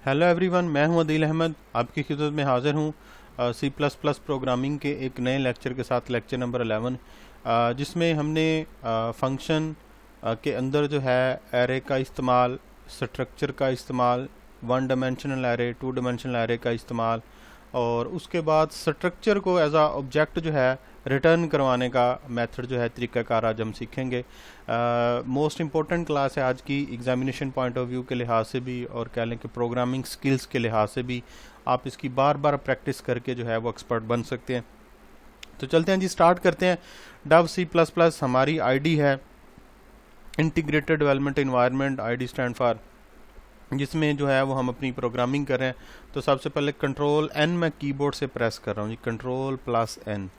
Hello everyone, मैं हूं अदील अहमद, आपकी खिदमत में हाज़िर हूं सी प्लस प्लस प्रोग्रामिंग के एक नए लेक्चर के साथ, लेक्चर नंबर 11, जिसमें हमने फंक्शन के अंदर जो है एरे का इस्तेमाल, स्ट्रक्चर का इस्तेमाल, one dimensional array, two dimensional array का इस्तेमाल, और उसके बाद स्ट्रक्चर को एज आ ऑब्जेक्ट जो है रिटर्न करवाने का मेथड जो है, तरीक़ाकार आज हम सीखेंगे। मोस्ट इम्पोर्टेंट क्लास है आज की, एग्जामिनेशन पॉइंट ऑफ व्यू के लिहाज से भी और कह लें कि प्रोग्रामिंग स्किल्स के लिहाज से भी। आप इसकी बार बार प्रैक्टिस करके जो है वो एक्सपर्ट बन सकते हैं। तो चलते हैं जी, स्टार्ट करते हैं। डव सी प्लस प्लस हमारी आईडी है, integrated development environment, ID stand for, जिसमें जो है वो हम अपनी प्रोग्रामिंग कर रहे हैं। तो सबसे पहले कंट्रोल एन मैं कीबोर्ड से प्रेस कर रहा हूँ जी, कंट्रोल प्लस एन।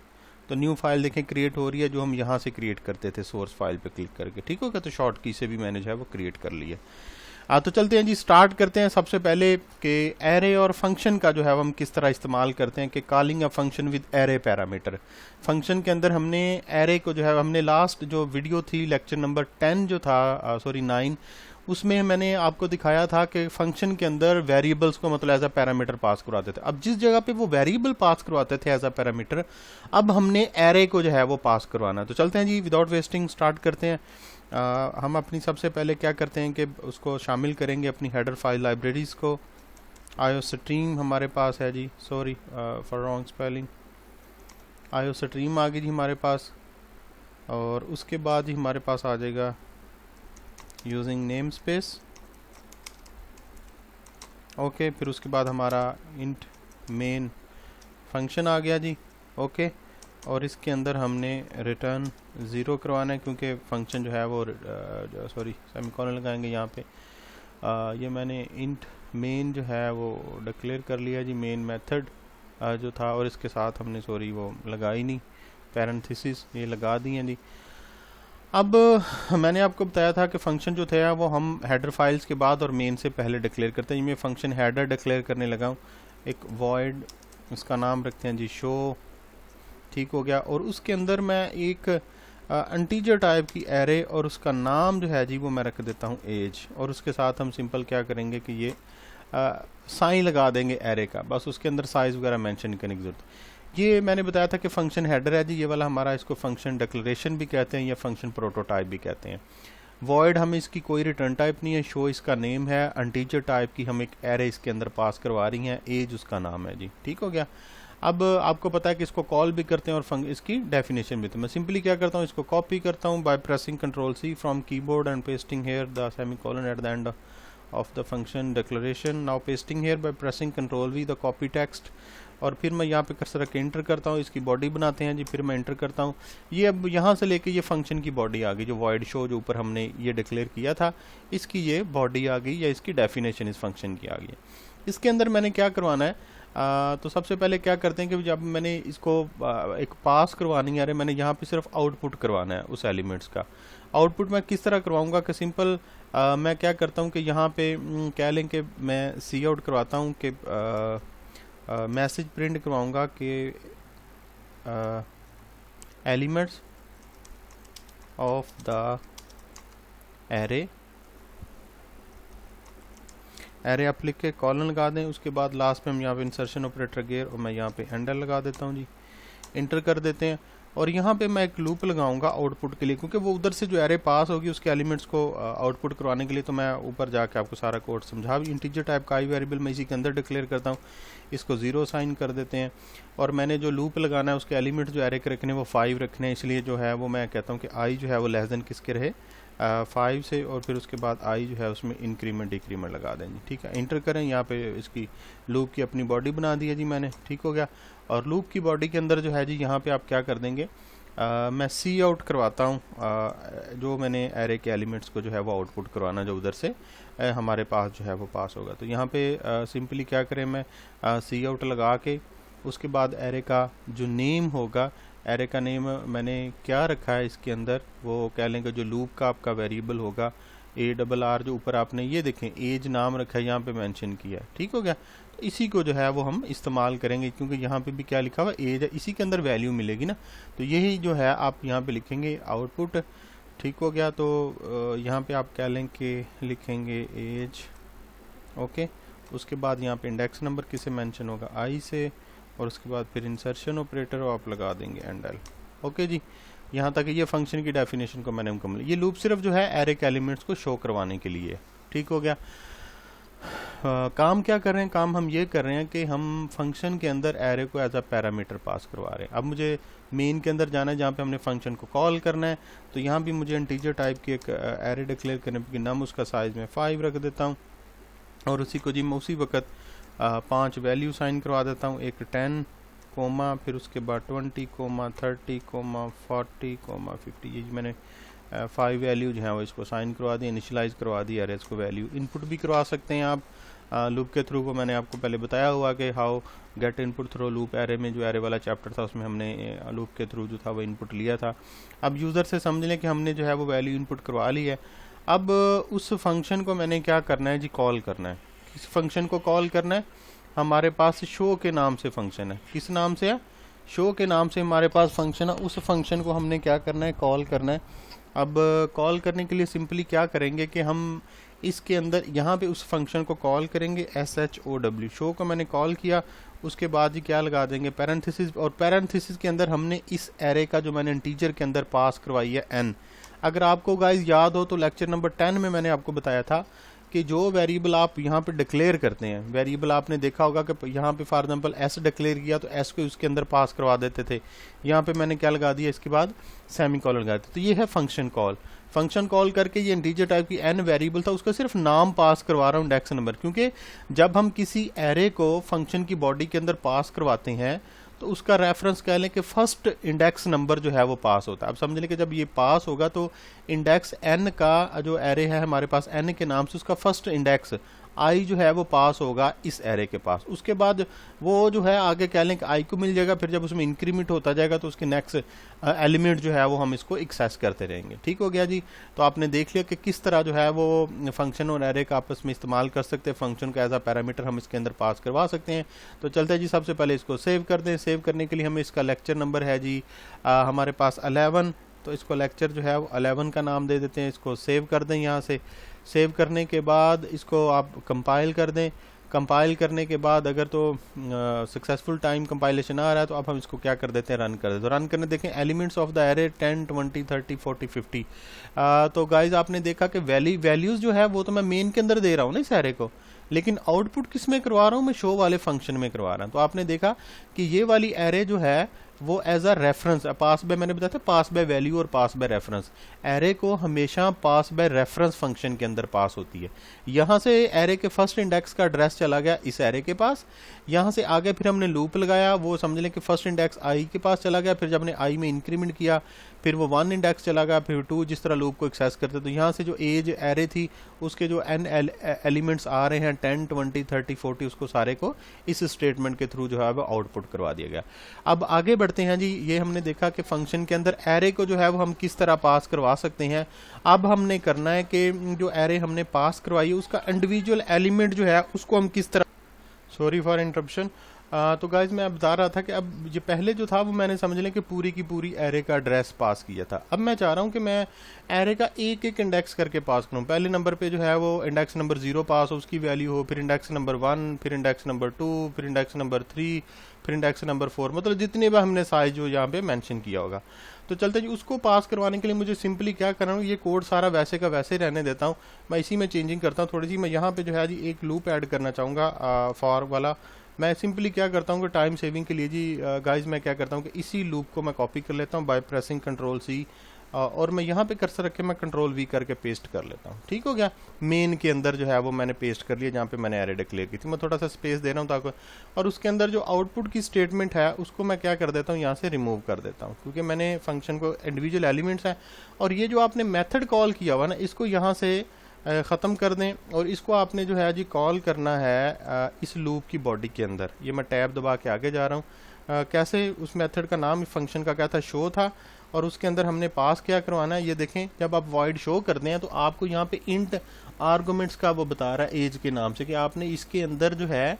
तो न्यू फाइल देखें क्रिएट हो रही है, जो हम यहाँ से क्रिएट करते थे सोर्स फाइल पे क्लिक करके। ठीक हो गया, तो शॉर्ट की से भी मैंने जो है वो क्रिएट कर लिया। तो चलते हैं जी, स्टार्ट करते हैं। सबसे पहले कि एरे और फंक्शन का जो है वो हम किस तरह इस्तेमाल करते हैं कि calling a function with array parameter. Function के अंदर हमने एरे को जो है, हमने लास्ट जो वीडियो थी लेक्चर नंबर 10 जो था, सॉरी 9, उसमें मैंने आपको दिखाया था कि फंक्शन के अंदर वेरिएबल्स को मतलब एज अ पैरामीटर पास करवाते थे। अब जिस जगह पे वो वेरिएबल पास करवाते थे एज अ पैरामीटर, अब हमने एरे को जो है वो पास करवाना है। तो चलते हैं जी, विदाउट वेस्टिंग स्टार्ट करते हैं। हम अपनी सबसे पहले क्या करते हैं कि उसको शामिल करेंगे अपनी हेडर फाइल लाइब्रेरीज को। आयो स्ट्रीम हमारे पास है जी, सॉरी फॉर रॉन्ग स्पेलिंग, आयो स्ट्रीम आ गई जी हमारे पास। और उसके बाद ही हमारे पास आ जाएगा यूजिंग नेम स्पेस। ओके, फिर उसके बाद हमारा इंट मेन फंक्शन आ गया जी। ओके, और इसके अंदर हमने रिटर्न 0 करवाना है, क्योंकि फंक्शन जो है वो सॉरी सेमीकोलन लगाएंगे यहाँ पे। ये मैंने इंट मेन जो है वो डिक्लेयर कर लिया जी, मेन मेथड जो था, और इसके साथ हमने सॉरी वो लगाई नहीं, पैरेंथेसिस ये लगा दिए जी। अब मैंने आपको बताया था कि फंक्शन जो थे वो हम हेडर फाइल्स के बाद और मेन से पहले डिक्लेयर करते हैं। मैं फंक्शन हेडर डिक्लेयर करने लगा हूँ, एक वॉइड, इसका नाम रखते हैं जी शो। ठीक हो गया, और उसके अंदर मैं एक इंटीजर टाइप की एरे और उसका नाम जो है जी वो मैं रख देता हूँ एज, और उसके साथ हम सिंपल क्या करेंगे कि ये साइन लगा देंगे एरे का, बस उसके अंदर साइज वगैरह मेंशन करने की जरूरत। ये मैंने बताया था कि फंक्शन हेडर है जी, ये वाला हमारा, इसको फंक्शन डिक्लेरेशन भी कहते हैं या फंक्शन प्रोटोटाइप भी कहते हैं। वॉइड हमें इसकी कोई रिटर्न टाइप नहीं है, शो इसका नेम है, इंटीजर टाइप की हम एक एरे इसके अंदर पास करवा रही हैं, एज उसका नाम है जी। ठीक हो गया। अब आपको पता है कि इसको कॉल भी करते हैं और इसकी डेफिनेशन भी। तो मैं सिंपली क्या करता हूँ, इसको कॉपी करता हूँ by pressing control C from keyboard and pasting here the semicolon at the end of the function declaration. Now pasting here by pressing control V the copy text, और फिर मैं यहाँ पे कर्सर रख के इंटर करता हूँ, इसकी बॉडी बनाते हैं जी, फिर मैं इंटर करता हूँ। ये अब यहाँ से लेके ये फंक्शन की बॉडी आ गई, जो void show जो ऊपर हमने ये डिक्लेयर किया था, इसकी ये बॉडी आ गई, या इसकी डेफिनेशन इस फंक्शन की आ गई। इसके अंदर मैंने क्या करवाना है, तो सबसे पहले क्या करते हैं कि जब मैंने इसको एक पास करवानी है, मैंने यहाँ पे सिर्फ आउटपुट करवाना है उस एलिमेंट्स का। आउटपुट मैं किस तरह करवाऊंगा कि सिंपल मैं क्या करता हूँ कि यहाँ पे कह लें कि मैं सी आउट करवाता हूँ कि मैसेज प्रिंट करवाऊंगा कि elements of the array, array आप लिख के कॉलन लगा दें, उसके बाद लास्ट में हम यहाँ पे इंसर्शन ऑपरेटर गेयर, और मैं यहाँ पे हैंडल लगा देता हूँ जी, इंटर कर देते हैं। और यहाँ पे मैं एक लूप लगाऊंगा आउटपुट के लिए, क्योंकि वो उधर से जो एरे पास होगी उसके एलिमेंट्स को आउटपुट करवाने के लिए। तो मैं ऊपर जाके आपको सारा कोड समझा भी। इंटीजर टाइप का आई वेरिएबल मैं इसी के अंदर डिक्लेयर करता हूँ, इसको 0 साइन कर देते हैं। और मैंने जो लूप लगाना है उसके एलिमेंट जो एरे के रखने वो 5 रखने हैं, इसलिए जो है वो मैं कहता हूँ कि आई जो है वो लेस देन किसके रहे, 5 से, और फिर उसके बाद आई जो है उसमें इंक्रीमेंट डिक्रीमेंट लगा देंगे। ठीक है, इंटर करें। यहाँ पे इसकी लूप की अपनी बॉडी बना दी है जी मैंने। ठीक हो गया, और लूप की बॉडी के अंदर जो है जी यहाँ पे आप क्या कर देंगे, मैं सी आउट करवाता हूँ, जो मैंने एरे के एलिमेंट्स को जो है वो आउटपुट करवाना, जो उधर से हमारे पास जो है वो पास होगा। तो यहाँ पे सिंपली क्या करें, मैं सी आउट लगा के उसके बाद एरे का जो नेम होगा, एरे का नेम मैंने क्या रखा है इसके अंदर, वो कह लेंगे जो लूप का आपका वेरिएबल होगा ARR, जो ऊपर आपने ये देखें एज नाम रखा है, यहाँ पे मेंशन किया है। ठीक हो गया, तो इसी को जो है वो हम इस्तेमाल करेंगे, क्योंकि यहाँ पे भी क्या लिखा हुआ एज है, इसी के अंदर वैल्यू मिलेगी ना, तो यही जो है आप यहाँ पे लिखेंगे आउटपुट। ठीक हो गया, तो यहाँ पे आप कह लें कि लिखेंगे एज। ओके, उसके बाद यहाँ पे इंडेक्स नंबर किसे मेंशन होगा, आई से, और उसके बाद फिर इंसर्शन ऑपरेटर आप लगा देंगे एंड एल। ओके जी, यहाँ तक ये फंक्शन की डेफिनेशन को मैंने मुकम्मल। ये लूप सिर्फ जो है एरे के एलिमेंट्स को शो करवाने के लिए, ठीक हो गया। काम क्या कर रहे हैं, काम हम ये कर रहे हैं कि हम फंक्शन के अंदर एरे को एज अ पैरामीटर पास करवा रहे हैं। अब मुझे मेन के अंदर जाना है जहाँ पे हमने फंक्शन को कॉल करना है, तो यहाँ भी मुझे इंटीजर टाइप की एक एरे डिक्लेयर करने की नम उसका साइज में 5 रख देता हूँ, और उसी को जी मैं उसी वक्त 5 वैल्यू साइन करवा देता हूँ, एक 10 कोमा, फिर उसके बाद 20 कोमा 30 कोमा 40 कोमा 50, ये मैंने 5 वैल्यू जो है वो इसको साइन करवा दी, इनिशियलाइज करवा दी एरेज को। वैल्यू इनपुट भी करवा सकते हैं आप लूप के थ्रू, को मैंने आपको पहले बताया हुआ कि how gate input through loop. Array में जो एरे वाला चैप्टर था उसमें हमने लूप के थ्रू जो था वो इनपुट लिया था। अब यूज़र से समझ लें कि हमने जो है वो वैल्यू इनपुट करवा ली है। अब उस फंक्शन को मैंने क्या करना है जी, कॉल करना है। किस फंक्शन को कॉल करना है, हमारे पास शो के नाम से फंक्शन है। किस नाम से है, शो के नाम से हमारे पास फंक्शन है। उस फंक्शन को हमने क्या करना है, कॉल करना है। अब कॉल करने के लिए सिंपली क्या करेंगे कि हम इसके अंदर यहाँ पे उस फंक्शन को कॉल करेंगे SHOW, शो को मैंने कॉल किया, उसके बाद ही क्या लगा देंगे पैरेंथेसिस, और पैरेंथेसिस के अंदर हमने इस एरे का जो मैंने इंटीजर के अंदर पास करवाई है n। अगर आपको गाइस याद हो तो लेक्चर नंबर 10 में मैंने आपको बताया था कि जो वेरिएबल आप यहाँ पे डिक्लेयर करते हैं, वेरिएबल आपने देखा होगा कि यहाँ पे फॉर एग्जांपल s डिक्लेयर किया तो s को उसके अंदर पास करवा देते थे। यहाँ पे मैंने क्या लगा दिया, इसके बाद सेमीकोलन लगा दिया। तो ये है फंक्शन कॉल। फंक्शन कॉल करके ये इंटीजर टाइप की n वेरिएबल था, उसका सिर्फ नाम पास करवा रहा हूँ, इंडेक्स नंबर, क्योंकि जब हम किसी एरे को फंक्शन की बॉडी के अंदर पास करवाते हैं तो उसका रेफरेंस कह लें कि फर्स्ट इंडेक्स नंबर जो है वो पास होता है। अब समझ लें कि जब ये पास होगा तो इंडेक्स n का जो एरे है हमारे पास n के नाम से, उसका फर्स्ट इंडेक्स i जो है वो पास होगा इस एरे के पास। उसके बाद वो जो है आगे कह लें कि i को मिल जाएगा, फिर जब उसमें इंक्रीमेंट होता जाएगा तो उसके नेक्स्ट एलिमेंट जो है वो हम इसको एक्सेस करते रहेंगे। ठीक हो गया जी। तो आपने देख लिया कि किस तरह जो है वो फंक्शन और एरे का आपस में इस्तेमाल कर सकते हैं। फंक्शन का एज अ पैरामीटर हम इसके अंदर पास करवा सकते हैं। तो चलते हैं जी, सबसे पहले इसको सेव कर दें। सेव करने के लिए हमें इसका लेक्चर नंबर है जी हमारे पास 11, तो इसको लेक्चर जो है वो 11 का नाम दे देते हैं। इसको सेव कर दें। यहाँ से सेव करने के बाद इसको आप कंपाइल कर दें। कंपाइल करने के बाद अगर तो सक्सेसफुल टाइम कंपाइलेशन आ रहा है तो अब हम इसको क्या कर देते हैं, रन कर देते हैं। तो रन करने देखें एलिमेंट्स ऑफ द एरे 10 20 30 40 50। तो गाइज आपने देखा कि वैल्यूज़ जो है वो तो मैं मेन के अंदर दे रहा हूँ ना इस एरे को, लेकिन आउटपुट किस में करवा रहा हूँ, मैं शो वाले फंक्शन में करवा रहा हूँ। तो आपने देखा कि ये वाली एरे जो है वो as a reference pass by, मैंने बताया था पास बाय वैल्यू और पास बाय रेफरेंस, एरे को हमेशा पास बाय रेफरेंस फंक्शन के अंदर पास होती है। यहाँ से एरे के फर्स्ट इंडेक्स का एड्रेस चला गया इस एरे के पास, यहाँ से आगे फिर हमने लूप लगाया, वो समझ लें कि फर्स्ट इंडेक्स आई के पास चला गया, फिर जब हमने आई में इंक्रीमेंट किया फिर वो 1 इंडेक्स चला गया, फिर 2, जिस तरह लूप को एक्सेस करते। तो यहाँ से जो एज एरे थी उसके जो n एलिमेंट्स आ रहे हैं 10 20 30 40, उसको सारे को इस स्टेटमेंट के थ्रू जो है वो आउटपुट करवा दिया गया। अब आगे बढ़ते हैं जी। ये हमने देखा कि फंक्शन के अंदर एरे को जो है वो हम किस तरह पास करवा सकते हैं। अब हमने करना है कि जो एरे हमने पास करवाई है उसका इंडिविजुअल एलिमेंट जो है उसको हम किस तरह, सॉरी फॉर इंटरप्शन। तो गाइज मैं बता रहा था कि अब ये पहले जो था वो मैंने समझ लें कि पूरी की पूरी एरे का एड्रेस पास किया था। अब मैं चाह रहा हूँ कि मैं एरे का एक एक इंडेक्स करके पास करूँ। पहले नंबर पे जो है वो इंडेक्स नंबर 0 पास हो, उसकी वैल्यू हो, फिर इंडेक्स नंबर 1, फिर इंडेक्स नंबर 2, फिर इंडेक्स नंबर 3, फिर इंडेक्स नंबर 4, मतलब जितने भी हमने साइज जो यहाँ पे मेंशन किया होगा। तो चलते जी, उसको पास करवाने के लिए मुझे सिंपली क्या करना है, ये कोड सारा वैसे का वैसे रहने देता हूँ, मैं इसी में चेंजिंग करता हूँ थोड़ी सी। मैं यहाँ पे जो है जी एक लूप ऐड करना चाहूँगा फॉर वाला। मैं सिंपली क्या करता हूँ कि टाइम सेविंग के लिए जी गाइज मैं क्या करता हूँ कि इसी लूप को मैं कॉपी कर लेता हूँ बाय प्रेसिंग Ctrl+C, और मैं यहाँ पे कर्सर रख के मैं Ctrl+V करके पेस्ट कर लेता हूँ। ठीक हो गया। मेन के अंदर जो है वो मैंने पेस्ट कर लिया जहाँ पे मैंने एरे डिक्लेयर की थी। मैं थोड़ा सा स्पेस दे रहा हूँ ताकि, और उसके अंदर जो आउटपुट की स्टेटमेंट है उसको मैं क्या कर देता हूँ, यहाँ से रिमूव कर देता हूँ, क्योंकि मैंने फंक्शन को इंडिविजुअल एलिमेंट्स हैं। और ये जो आपने मेथड कॉल किया हुआ ना, इसको यहाँ से ख़त्म कर दें, और इसको आपने जो है जी कॉल करना है इस लूप की बॉडी के अंदर। ये मैं टैब दबा के आगे जा रहा हूँ। कैसे, उस मेथड का नाम फंक्शन का क्या था, शो था, और उसके अंदर हमने पास क्या करवाना है। ये देखें, जब आप वॉइड शो करते हैं तो आपको यहाँ पे इंट आर्गुमेंट्स का वो बता रहा है एज के नाम से कि आपने इसके अंदर जो है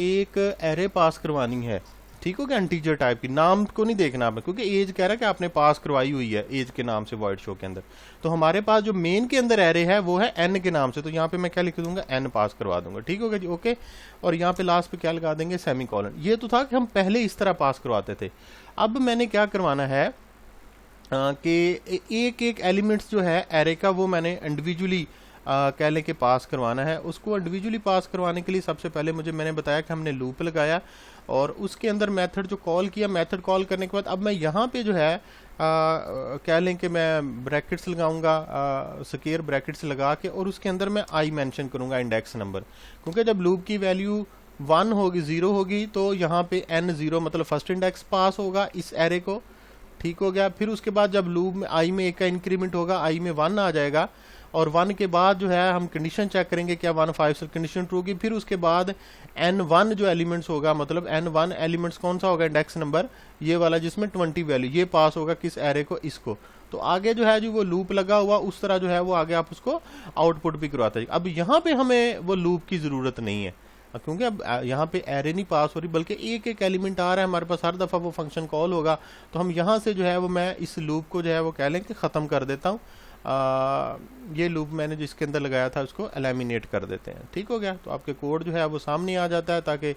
एक एरे पास करवानी है। ठीक हो गया। इंटीजर टाइप की, नाम को नहीं देखना आपने, क्योंकि एज कह रहा है कि आपने पास करवाई हुई है एज के नाम से वॉइड शो के अंदर। तो हमारे पास जो मेन के अंदर एरे है वो है एन के नाम से, तो यहाँ पे मैं क्या लिख दूंगा, एन पास करवा दूंगा। ठीक हो गया जी, ओके। और यहाँ पे लास्ट पे क्या लगा देंगे, सेमी कॉलन। ये तो था कि हम पहले इस तरह पास करवाते थे। अब मैंने क्या करवाना है कि एक एक एलिमेंट्स जो है एरे का वो मैंने इंडिविजुअली कह लें कि पास करवाना है। उसको इंडिविजुअली पास करवाने के लिए सबसे पहले मैंने बताया कि हमने लूप लगाया और उसके अंदर मेथड जो कॉल किया, मेथड कॉल करने के बाद अब मैं यहाँ पे जो है कह लें कि मैं ब्रैकेट्स लगाऊंगा, स्क्वायर ब्रैकेट्स लगा के, और उसके अंदर मैं आई मेंशन करूंगा, इंडेक्स नंबर। क्योंकि जब लूप की वैल्यू 1 होगी, 0 होगी, तो यहाँ पे n0 मतलब फर्स्ट इंडेक्स पास होगा इस एरे को। ठीक हो गया। फिर उसके बाद जब लूप में आई में 1 का इंक्रीमेंट होगा, आई में 1 आ जाएगा, और 1 के बाद जो है हम कंडीशन चेक करेंगे क्या 1 5 से कंडीशन ट्रू होगी। फिर उसके बाद n1 जो एलिमेंट्स होगा, मतलब n1 एलिमेंट्स कौन सा होगा, इंडेक्स नंबर ये वाला जिसमें 20 वैल्यू, ये पास होगा किस एरे को, इसको। तो आगे जो है जो वो लूप लगा हुआ उस तरह जो है वो आगे आप उसको आउटपुट भी करवाते हैं। अब यहाँ पे हमें वो लूप की जरूरत नहीं है, क्योंकि अब यहाँ पे एरे नहीं पास हो रही, बल्कि एक एक एलिमेंट आ रहा है हमारे पास, हर दफ़ा वो फंक्शन कॉल होगा। तो हम यहाँ से जो है वो मैं इस लूप को जो है वो कह लें कि ख़त्म कर देता हूँ। ये लूप मैंने जिसके अंदर लगाया था उसको एलिमिनेट कर देते हैं। ठीक हो गया। तो आपके कोड जो है वो सामने आ जाता है, ताकि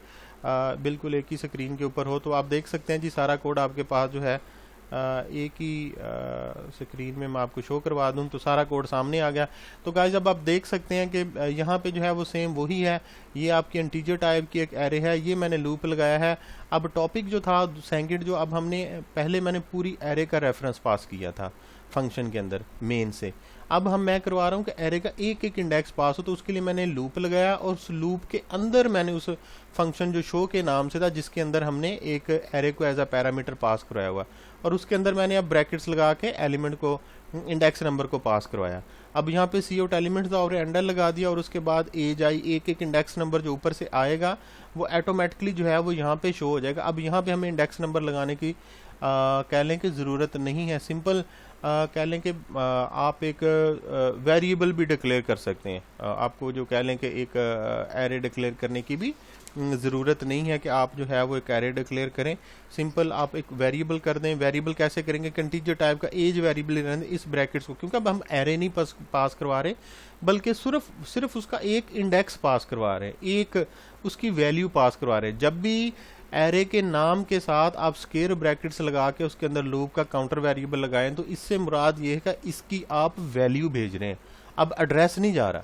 बिल्कुल एक ही स्क्रीन के ऊपर हो। तो आप देख सकते हैं जी सारा कोड आपके पास जो है एक ही स्क्रीन में मैं आपको शो करवा दूं, तो सारा कोड सामने आ गया। तो गाइस अब आप देख सकते हैं कि यहाँ पे जो है वो सेम वही है, ये आपकी इंटीजर टाइप की एक एरे है, ये मैंने लूप लगाया है। अब टॉपिक जो था सेकंड, जो अब पहले मैंने पूरी एरे का रेफरेंस पास किया था फंक्शन के अंदर मेन से। अब मैं करवा रहा हूँ कि एरे का एक एक इंडेक्स पास हो, तो उसके लिए मैंने लूप लगाया, और उस लूप के अंदर मैंने उस फंक्शन जो शो के नाम से था, जिसके अंदर हमने एक एरे को एज अ पैरामीटर पास करवाया हुआ, और उसके अंदर मैंने अब ब्रैकेट्स लगा के एलिमेंट को, इंडेक्स नंबर को पास करवाया। अब यहाँ पे सी आउट एलिमेंट्स और एंडर लगा दिया, और उसके बाद एज आई, एक एक इंडेक्स नंबर जो ऊपर से आएगा वो ऑटोमेटिकली जो है वो यहाँ पे शो हो जाएगा। अब यहाँ पे हमें इंडेक्स नंबर लगाने की कह लें कि ज़रूरत नहीं है। सिंपल कह लें कि आप एक वेरिएबल भी डिक्लेयर कर सकते हैं। आपको जो कह लें कि एक एरे डिक्लेयर करने की भी ज़रूरत नहीं है कि आप जो है वो एक एरे डिक्लेयर करें। सिंपल आप एक वेरिएबल कर दें। वेरिएबल कैसे करेंगे, कंटीजर टाइप का एज वेरिएबल रहने दें इस ब्रैकेट्स को, क्योंकि अब हम एरे नहीं पास करवा रहे, बल्कि सिर्फ उसका एक इंडेक्स पास करवा रहे हैं, एक उसकी वैल्यू पास करवा रहे हैं। जब भी एरे के नाम के साथ आप स्क्वायर ब्रैकेट्स लगा के उसके अंदर लूप का काउंटर वेरिएबल लगाएं, तो इससे मुराद ये है कि इसकी आप वैल्यू भेज रहे हैं, अब एड्रेस नहीं जा रहा।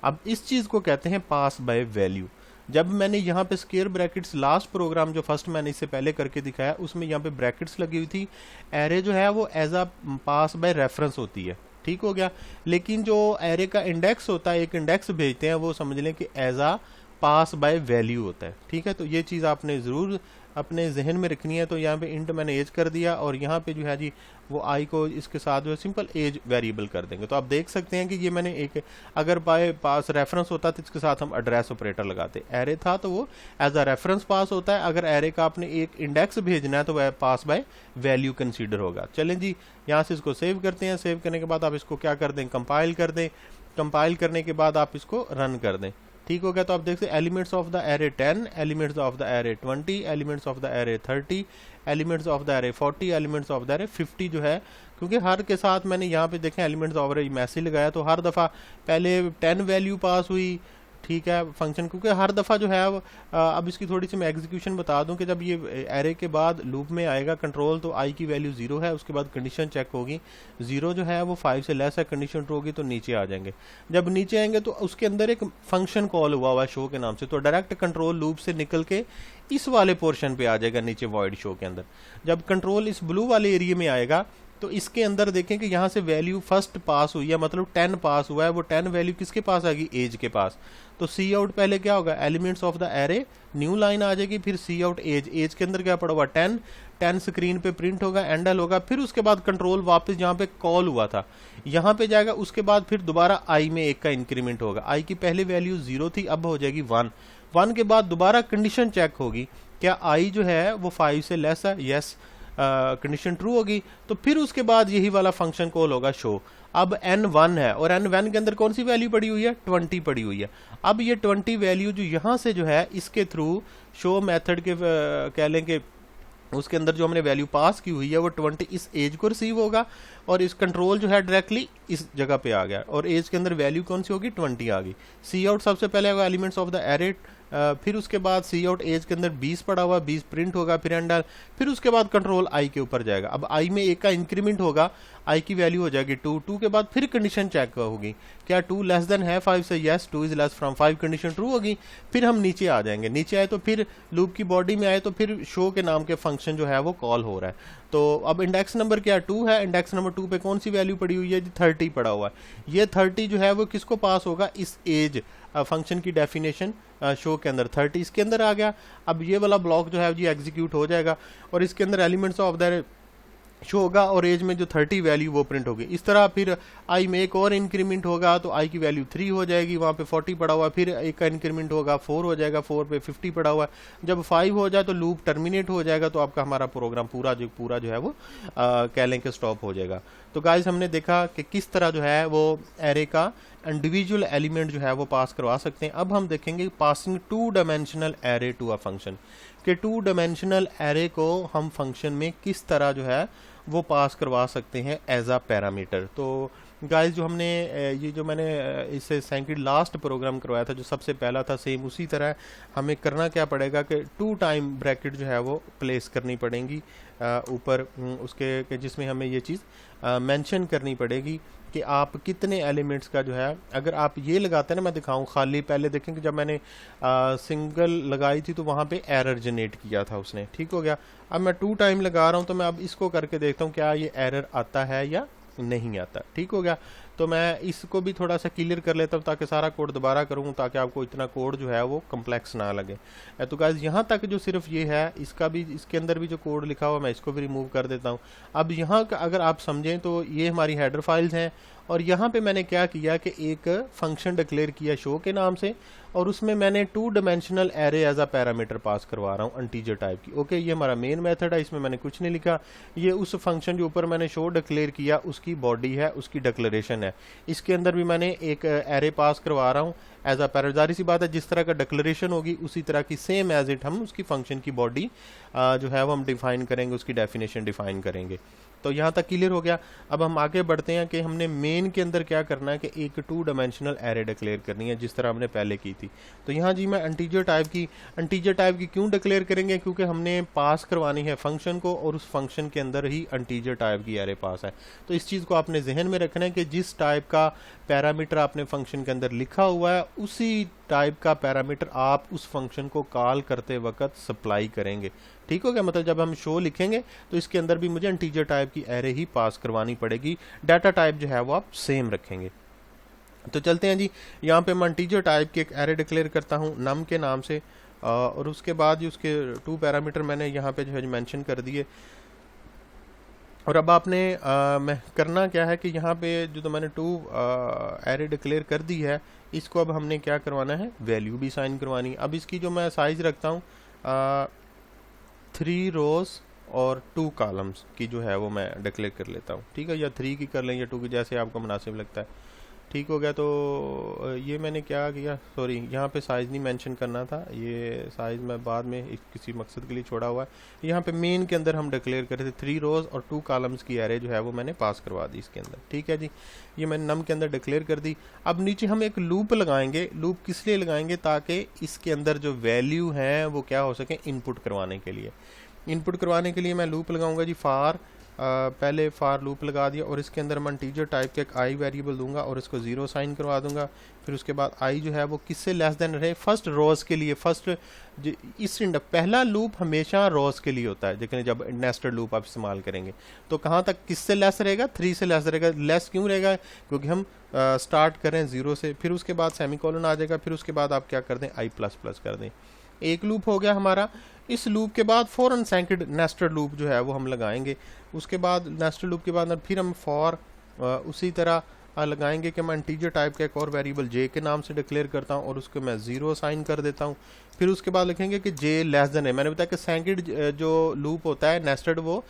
अब इस चीज़ को कहते हैं पास बाय वैल्यू। जब मैंने यहाँ पे स्क्वायर ब्रैकेट्स, लास्ट प्रोग्राम जो फर्स्ट मैंने इससे पहले करके दिखाया, उसमें यहाँ पे ब्रैकेट्स लगी हुई थी, एरे जो है वो as a pass by reference होती है। ठीक हो गया। लेकिन जो एरे का इंडेक्स होता है, एक इंडेक्स भेजते हैं, वो समझ लें कि as a pass by value होता है। ठीक है। तो ये चीज़ आपने ज़रूर अपने जहन में रखनी है। तो यहाँ पे इंट मैंने एज कर दिया, और यहाँ पे जो है जी वो आई को इसके साथ जो है सिंपल एज वेरिएबल कर देंगे। तो आप देख सकते हैं कि ये मैंने एक, अगर बाय पास रेफरेंस होता तो इसके साथ हम एड्रेस ऑपरेटर लगाते, एरे था तो वो एज अ रेफरेंस पास होता है। अगर एरे का आपने एक इंडेक्स भेजना है तो वह पास बाय वैल्यू कंसीडर होगा। चलें जी, यहाँ से इसको सेव करते हैं। सेव करने के बाद आप इसको क्या कर दें, कंपाइल कर दें। कंपाइल करने के बाद आप इसको रन कर दें। ठीक हो गया। तो आप देखते हैं elements of the array 10, elements of the array 20, elements of the array 30, elements of the array 40, elements of the array 50 जो है, क्योंकि हर के साथ मैंने यहाँ पे देखें एलिमेंट्स ऑफ एरे मैसेज लगाया, तो हर दफ़ा पहले 10 वैल्यू पास हुई। ठीक है, फंक्शन, क्योंकि हर दफ़ा जो है अब इसकी थोड़ी सी मैं एग्जीक्यूशन बता दूं कि जब ये एरे के बाद लूप में आएगा कंट्रोल, तो आई की वैल्यू 0 है, उसके बाद कंडीशन चेक होगी, 0 जो है वो 5 से लेस है, कंडीशन ट्रू होगी तो नीचे आ जाएंगे। जब नीचे आएंगे तो उसके अंदर एक फंक्शन कॉल हुआ शो के नाम से, तो डायरेक्ट कंट्रोल लूप से निकल के इस वाले पोर्शन पे आ जाएगा नीचे वॉइड शो के अंदर। जब कंट्रोल इस ब्लू वाले एरिया में आएगा तो इसके अंदर देखें कि यहाँ से वैल्यू फर्स्ट पास हुई है, मतलब 10 पास हुआ है, वो 10 वैल्यू किसके पास आएगी, एज के पास। तो सी आउट पहले क्या होगा, elements of the array, new line आ जाएगी, फिर सी आउट एज, एज के अंदर क्या पड़ा हुआ 10, 10 स्क्रीन पे प्रिंट होगा, एंडल होगा, फिर उसके बाद कंट्रोल वापस जहाँ पे कॉल हुआ था यहाँ पे जाएगा, उसके बाद फिर दोबारा आई में 1 का इंक्रीमेंट होगा, आई की पहले वैल्यू 0 थी, अब हो जाएगी 1, 1 के बाद दोबारा कंडीशन चेक होगी, क्या आई जो है वो 5 से लेस है, यस, कंडीशन ट्रू होगी, तो फिर उसके बाद यही वाला फंक्शन कॉल होगा शो। अब n1 है और n1 के अंदर कौन सी वैल्यू पड़ी हुई है, 20 पड़ी हुई है। अब ये 20 वैल्यू जो यहाँ से जो है इसके थ्रू शो मेथड के कह लें कि उसके अंदर जो हमने वैल्यू पास की हुई है वो 20 इस एज को रिसीव होगा, और इस कंट्रोल जो है डायरेक्टली इस जगह पे आ गया, और एज के अंदर वैल्यू कौन सी होगी, 20 आ गई। सी आउट सबसे पहले होगा एलिमेंट्स ऑफ द एरे, फिर उसके बाद सी आउट एज के अंदर 20 पड़ा हुआ, 20 प्रिंट होगा, फिर एंडर, फिर उसके बाद कंट्रोल आई के ऊपर जाएगा। अब आई में एक का इंक्रीमेंट होगा, आई की वैल्यू हो जाएगी 2, 2 के बाद फिर कंडीशन चेक होगी, क्या 2 लेस देन है 5 से, yes 2 is less from 5, condition true होगी। फिर हम नीचे आ जाएंगे, नीचे आए तो फिर लूप की बॉडी में आए तो फिर शो के नाम के फंक्शन जो है वो कॉल हो रहा है। तो अब इंडेक्स नंबर क्या 2 है, इंडेक्स नंबर 2 पे कौन सी वैल्यू पड़ी हुई है जी, 30 पड़ा हुआ है। ये 30 जो है वो किसको पास होगा, इस एज फंक्शन की डेफिनेशन शो के अंदर 30 इसके अंदर आ गया। अब ये वाला ब्लॉक जो है जी एग्जीक्यूट हो जाएगा, और इसके अंदर एलिमेंट्स ऑफ द शो होगा, और एज में जो 30 वैल्यू वो प्रिंट होगी। इस तरह फिर आई में एक और इंक्रीमेंट होगा, तो आई की वैल्यू 3 हो जाएगी, वहाँ पे 40 पड़ा हुआ, फिर एक का इंक्रीमेंट होगा 4 हो जाएगा, 4 पे 50 पड़ा हुआ है। जब 5 हो जाए तो लूप टर्मिनेट हो जाएगा, तो आपका हमारा प्रोग्राम पूरा जो है वो कह लें कि स्टॉप हो जाएगा। तो गाइस हमने देखा कि किस तरह जो है वो एरे का इंडिविजुअल एलिमेंट जो है वो पास करवा सकते हैं। अब हम देखेंगे passing 2 dimensional array to a function, कि 2 डायमेंशनल एरे को हम फंक्शन में किस तरह जो है वो पास करवा सकते हैं एज अ पैरामीटर। तो गाइस जो हमने ये जो मैंने इससे सेकंड लास्ट प्रोग्राम करवाया था, जो सबसे पहला था, सेम उसी तरह हमें करना क्या पड़ेगा कि 2 टाइम ब्रैकेट जो है वो प्लेस करनी पड़ेंगी ऊपर उसके, जिसमें हमें ये चीज़ मेंशन करनी पड़ेगी कि आप कितने एलिमेंट्स का जो है, अगर आप ये लगाते हैं ना, मैं दिखाऊं खाली, पहले देखें कि जब मैंने सिंगल लगाई थी तो वहाँ पे एरर जनरेट किया था उसने, ठीक हो गया। अब मैं 2 टाइम लगा रहा हूँ, तो मैं अब इसको करके देखता हूँ क्या ये एरर आता है या नहीं आता, ठीक हो गया। तो मैं इसको भी थोड़ा सा क्लियर कर लेता हूँ ताकि सारा कोड दोबारा करूँ, ताकि आपको इतना कोड जो है वो कम्प्लेक्स ना लगे। तो गाइस यहाँ तक जो सिर्फ ये है, इसका भी, इसके अंदर भी जो कोड लिखा हुआ मैं इसको भी रिमूव कर देता हूँ। अब यहाँ का अगर आप समझें तो ये हमारी हेडर फाइल्स हैं, और यहाँ पे मैंने क्या किया कि एक फंक्शन डिक्लेयर किया शो के नाम से, और उसमें मैंने 2 dimensional array as a parameter pass करवा रहा हूँ इंटीजर टाइप की। ओके, ये हमारा मेन मेथड है, इसमें मैंने कुछ नहीं लिखा। ये उस फंक्शन के ऊपर मैंने शो डिक्लेयर किया, उसकी बॉडी है, उसकी डिक्लेरेशन है। इसके अंदर भी मैंने एक एरे पास करवा रहा हूँ एज अ पैरामीटर। जाहिर सी बात है, जिस तरह का डिक्लेरेशन होगी उसी तरह की सेम एज इट हम उसकी फंक्शन की बॉडी जो है वो हम डिफाइन करेंगे, उसकी डेफिनेशन डिफाइन करेंगे। तो यहाँ तक क्लियर हो गया। अब हम आगे बढ़ते हैं कि हमने मेन के अंदर क्या करना है कि एक 2 डायमेंशनल एरे डिक्लेयर करनी है, जिस तरह हमने पहले की थी। तो यहाँ जी मैं इंटीजर टाइप की क्यों डिक्लेयर करेंगे, क्योंकि हमने पास करवानी है फंक्शन को, और उस फंक्शन के अंदर ही इंटीजर टाइप की एरे पास है। तो इस चीज़ को आपने जहन में रखना है कि जिस टाइप का पैरामीटर आपने फंक्शन के अंदर लिखा हुआ है, उसी टाइप का पैरामीटर आप उस फंक्शन को कॉल करते वक्त सप्लाई करेंगे, ठीक हो गया। मतलब जब हम शो लिखेंगे तो इसके अंदर भी मुझे इंटीजर टाइप की एरे ही पास करवानी पड़ेगी, डाटा टाइप जो है वो आप सेम रखेंगे। तो चलते हैं जी, यहाँ पे मैं इंटीजर टाइप की एक एरे डिक्लेयर करता हूँ नम के नाम से, और उसके बाद जी उसके 2 पैरामीटर मैंने यहाँ पे जो है मेंशन कर दिए। और अब आपने मैं करना क्या है कि यहाँ पे जो तो मैंने 2 एरे डिक्लेयर कर दी है, इसको अब हमने क्या करवाना है, वैल्यू भी साइन करवानी। अब इसकी जो मैं साइज रखता हूँ 3 रोज और 2 कॉलम्स की जो है वो मैं डिक्लेयर कर लेता हूँ, ठीक है, या 3 की कर लें या 2 की, जैसे आपको मुनासिब लगता है, ठीक हो गया। तो ये मैंने क्या किया, सॉरी यहाँ पे साइज़ नहीं मेंशन करना था, ये साइज़ मैं बाद में किसी मकसद के लिए छोड़ा हुआ है। यहाँ पे मेन के अंदर हम डिक्लेयर कर रहे थे 3 रोज़ और 2 कॉलम्स की एरे जो है वो मैंने पास करवा दी इसके अंदर, ठीक है जी। ये मैंने नम के अंदर डिक्लेयर कर दी। अब नीचे हम एक लूप लगाएंगे। लूप किस लिए लगाएंगे, ताकि इसके अंदर जो वैल्यू हैं वो क्या हो सके, इनपुट करवाने के लिए। इनपुट करवाने के लिए मैं लूप लगाऊंगा जी फार, पहले फार लूप लगा दिया, और इसके अंदर मैं इंटीजर टाइप के एक आई वेरिएबल दूंगा और इसको 0 साइन करवा दूंगा। फिर उसके बाद आई जो है वो किससे लेस देन रहे, फर्स्ट रोज के लिए। फर्स्ट इस पहला लूप हमेशा रोज के लिए होता है, लेकिन जब नेस्टेड लूप आप इस्तेमाल करेंगे तो कहाँ तक किससे लेस रहेगा, 3 से लेस रहेगा। लेस क्यों रहेगा, क्योंकि हम स्टार्ट करें 0 से, फिर उसके बाद सेमीकोलन आ जाएगा, फिर उसके बाद आप क्या कर दें, i++ कर दें। एक लूप हो गया हमारा। इस लूप के बाद फॉरन सेकंड नेस्टेड लूप जो है वो हम लगाएंगे। उसके बाद नेस्टेड लूप के बाद फिर हम फॉर उसी तरह लगाएंगे कि मैं इंटीजर टाइप का एक और वेरिएबल जे के नाम से डिक्लेयर करता हूँ और उसको मैं 0 साइन कर देता हूँ। फिर उसके बाद लिखेंगे कि जे लेस देन है। मैंने बताया कि सैंकिड जो लूप होता है नेस्टेड वो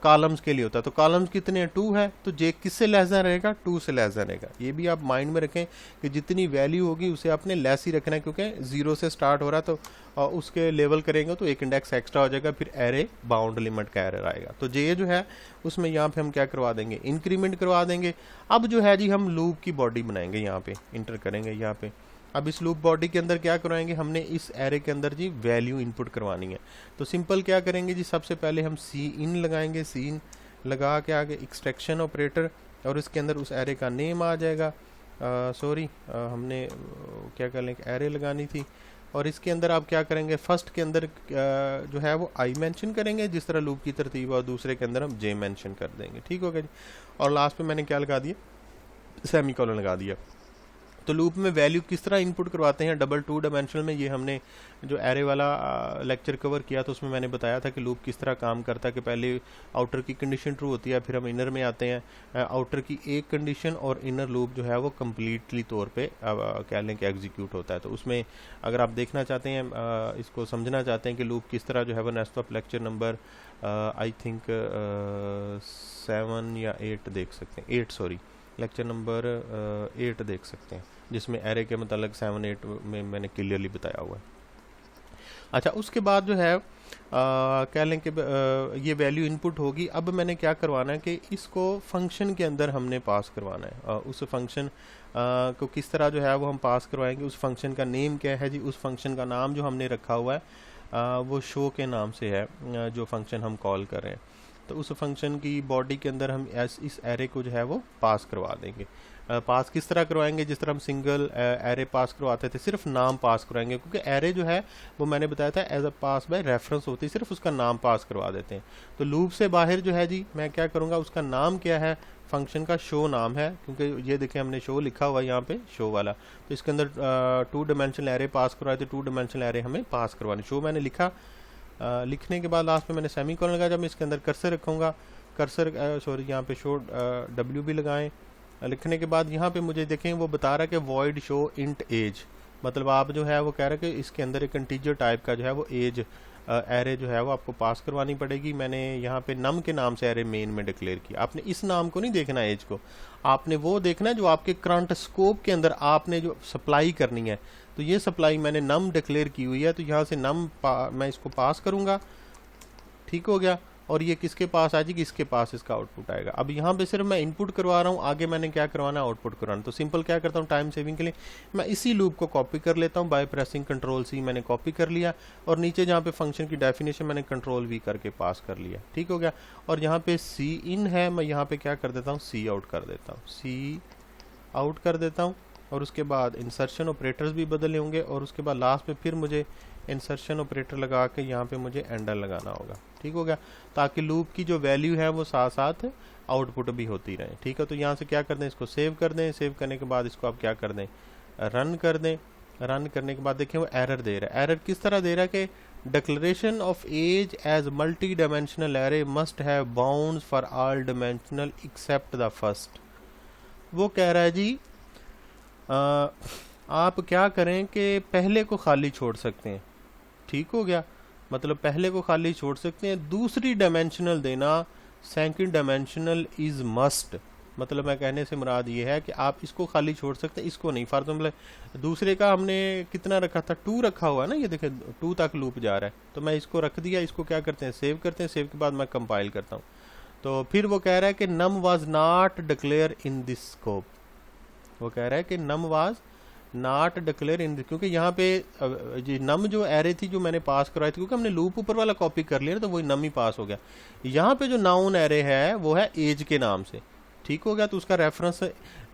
कॉलम्स के लिए होता है, तो कॉलम्स कितने हैं, 2 है, तो जे किससे लेस देन रहेगा, 2 से लेस देन रहेगा। ये भी आप माइंड में रखें कि जितनी वैल्यू होगी उसे आपने लेस ही रखना है, क्योंकि 0 से स्टार्ट हो रहा है तो उसके लेवल करेंगे तो एक इंडेक्स एक्स्ट्रा हो जाएगा, फिर एरे बाउंड लिमिट का एरर आएगा। तो जे जो है उसमें यहाँ पे हम क्या करवा देंगे, इंक्रीमेंट करवा देंगे। अब जो है जी हम लूप की बॉडी बनाएंगे, यहाँ पे इंटर करेंगे यहाँ पे। अब इस लूप बॉडी के अंदर क्या करवाएंगे, हमने इस एरे के अंदर जी वैल्यू इनपुट करवानी है। तो सिंपल क्या करेंगे जी, सबसे पहले हम सी इन लगाएंगे, सी इन लगा के आगे एक्सट्रैक्शन ऑपरेटर, और इसके अंदर उस एरे का नेम आ जाएगा। सॉरी हमने क्या कर लें, एरे लगानी थी। और इसके अंदर आप क्या करेंगे, फर्स्ट के अंदर जो है वो आई मेंशन करेंगे जिस तरह लूप की तरतीब, और दूसरे के अंदर हम जे मेंशन कर देंगे। ठीक हो गया जी। और लास्ट में मैंने क्या लगा दिया, सेमीकोलन लगा दिया। तो लूप में वैल्यू किस तरह इनपुट करवाते हैं डबल 2 डायमेंशनल में, ये हमने जो एरे वाला लेक्चर कवर किया तो उसमें मैंने बताया था कि लूप किस तरह काम करता है, कि पहले आउटर की कंडीशन ट्रू होती है, फिर हम इनर में आते हैं, आउटर की एक कंडीशन और इनर लूप जो है वो कम्प्लीटली तौर पे कह लें कि एग्जीक्यूट होता है। तो उसमें अगर आप देखना चाहते हैं, इसको समझना चाहते हैं कि लूप किस तरह जो है वो next of lecture number I think 7 या 8 देख सकते हैं, 8 सॉरी लेक्चर नंबर 8 देख सकते हैं, जिसमें एरे के मतलब 7-8 में मैंने क्लियरली बताया हुआ है। अच्छा, उसके बाद जो है कह लें कि ये वैल्यू इनपुट होगी। अब मैंने क्या करवाना है कि इसको फंक्शन के अंदर हमने पास करवाना है। उस फंक्शन को किस तरह जो है वो हम पास करवाएंगे, उस फंक्शन का नेम क्या है जी, उस फंक्शन का नाम जो हमने रखा हुआ है वो शो के नाम से है, जो फंक्शन हम कॉल कर रहे हैं। तो उस फंक्शन की बॉडी के अंदर हम इस एरे को जो है वो पास करवा देंगे। पास किस तरह करवाएंगे, जिस तरह हम सिंगल एरे पास करवाते थे, सिर्फ नाम पास करवाएंगे, क्योंकि एरे जो है वो मैंने बताया था as a pass by reference होती है, सिर्फ उसका नाम पास करवा देते हैं। तो लूप से बाहर जो है जी मैं क्या करूँगा, उसका नाम क्या है, फंक्शन का शो नाम है, क्योंकि ये देखें हमने शो लिखा हुआ है यहाँ पे, शो वाला। तो इसके अंदर 2 डायमेंशनल एरे पास करवाए थे, 2 डायमेंशनल एरे हमें पास करवानी। शो मैंने लिखा, लिखने के बाद लास्ट में मैंने सेमीकोलन लगा। जब मैं इसके अंदर कर्सर रखूँगा, कर्सर सॉरी यहाँ पे शो डब्ल्यू भी लगाएं। लिखने के बाद यहाँ पे मुझे देखें वो बता रहा है कि वॉइड शो इंट एज, मतलब आप जो है वो कह रहे हैं कि इसके अंदर एक इंटीजर टाइप का जो है वो एज एरे जो है वो आपको पास करवानी पड़ेगी। मैंने यहाँ पे नम के नाम से एरे मेन में डिक्लेयर किया। आपने इस नाम को नहीं देखना एज को, आपने वो देखना है जो आपके करंट स्कोप के अंदर आपने जो सप्लाई करनी है। तो ये सप्लाई मैंने नम डिक्लेयर की हुई है, तो यहाँ से नम मैं इसको पास करूँगा। ठीक हो गया। और ये किसके पास आ जाएगी, इसके पास इसका आउटपुट आएगा। अब यहाँ पे सिर्फ मैं इनपुट करवा रहा हूँ, आगे मैंने क्या करवाना है, आउटपुट करवाना। तो सिंपल क्या करता हूँ, टाइम सेविंग के लिए मैं इसी लूप को कॉपी कर लेता हूँ, बाय प्रेसिंग कंट्रोल सी मैंने कॉपी कर लिया, और नीचे जहाँ पे फंक्शन की डेफिनेशन मैंने कंट्रोल वी करके पास कर लिया। ठीक हो गया। और यहाँ पे सी इन है, मैं यहाँ पे क्या कर देता हूँ, सी आउट कर देता हूँ, सी आउट कर देता हूँ। और उसके बाद इंसर्शन ऑपरेटर्स भी बदले होंगे, और उसके बाद लास्ट में फिर मुझे इंसर्शन ऑपरेटर लगा के यहाँ पे मुझे एंडर लगाना होगा। ठीक हो गया, ताकि लूप की जो वैल्यू है वो साथ साथ आउटपुट भी होती रहे। ठीक है, तो यहाँ से क्या कर दें, इसको सेव कर दें। सेव करने के बाद इसको आप क्या कर दें, रन कर दें। रन करने के बाद देखें वो एरर दे रहा है। एरर किस तरह दे रहा है कि declaration of as as multi dimensional array must have bounds for all dimensional except the first. वो कह रहा है जी आप क्या करें कि पहले को खाली छोड़ सकते हैं। ठीक हो गया, मतलब पहले को खाली छोड़ सकते हैं। दूसरी डायमेंशनल देना, सेकंड डायमेंशनल इज मस्ट, मतलब मैं कहने से मुराद ये है कि आप इसको खाली छोड़ सकते हैं, इसको नहीं। फॉर एग्जाम्पल दूसरे का हमने कितना रखा था, 2 रखा हुआ है ना, ये देखें 2 तक लूप जा रहा है, तो मैं इसको रख दिया। इसको क्या करते हैं, सेव करते हैं। सेव के बाद मैं कंपाइल करता हूँ। तो फिर वो कह रहा है कि num was not declare in this scope. वो कह रहा है कि num was not declare in, क्योंकि यहाँ पे जी नम जो एरे थी जो मैंने पास करवाई थी, क्योंकि हमने लूप ऊपर वाला कॉपी कर लिया ना, तो वही नम ही पास हो गया। यहाँ पे जो नाउन एरे है वो है एज के नाम से। ठीक हो गया, तो उसका रेफरेंस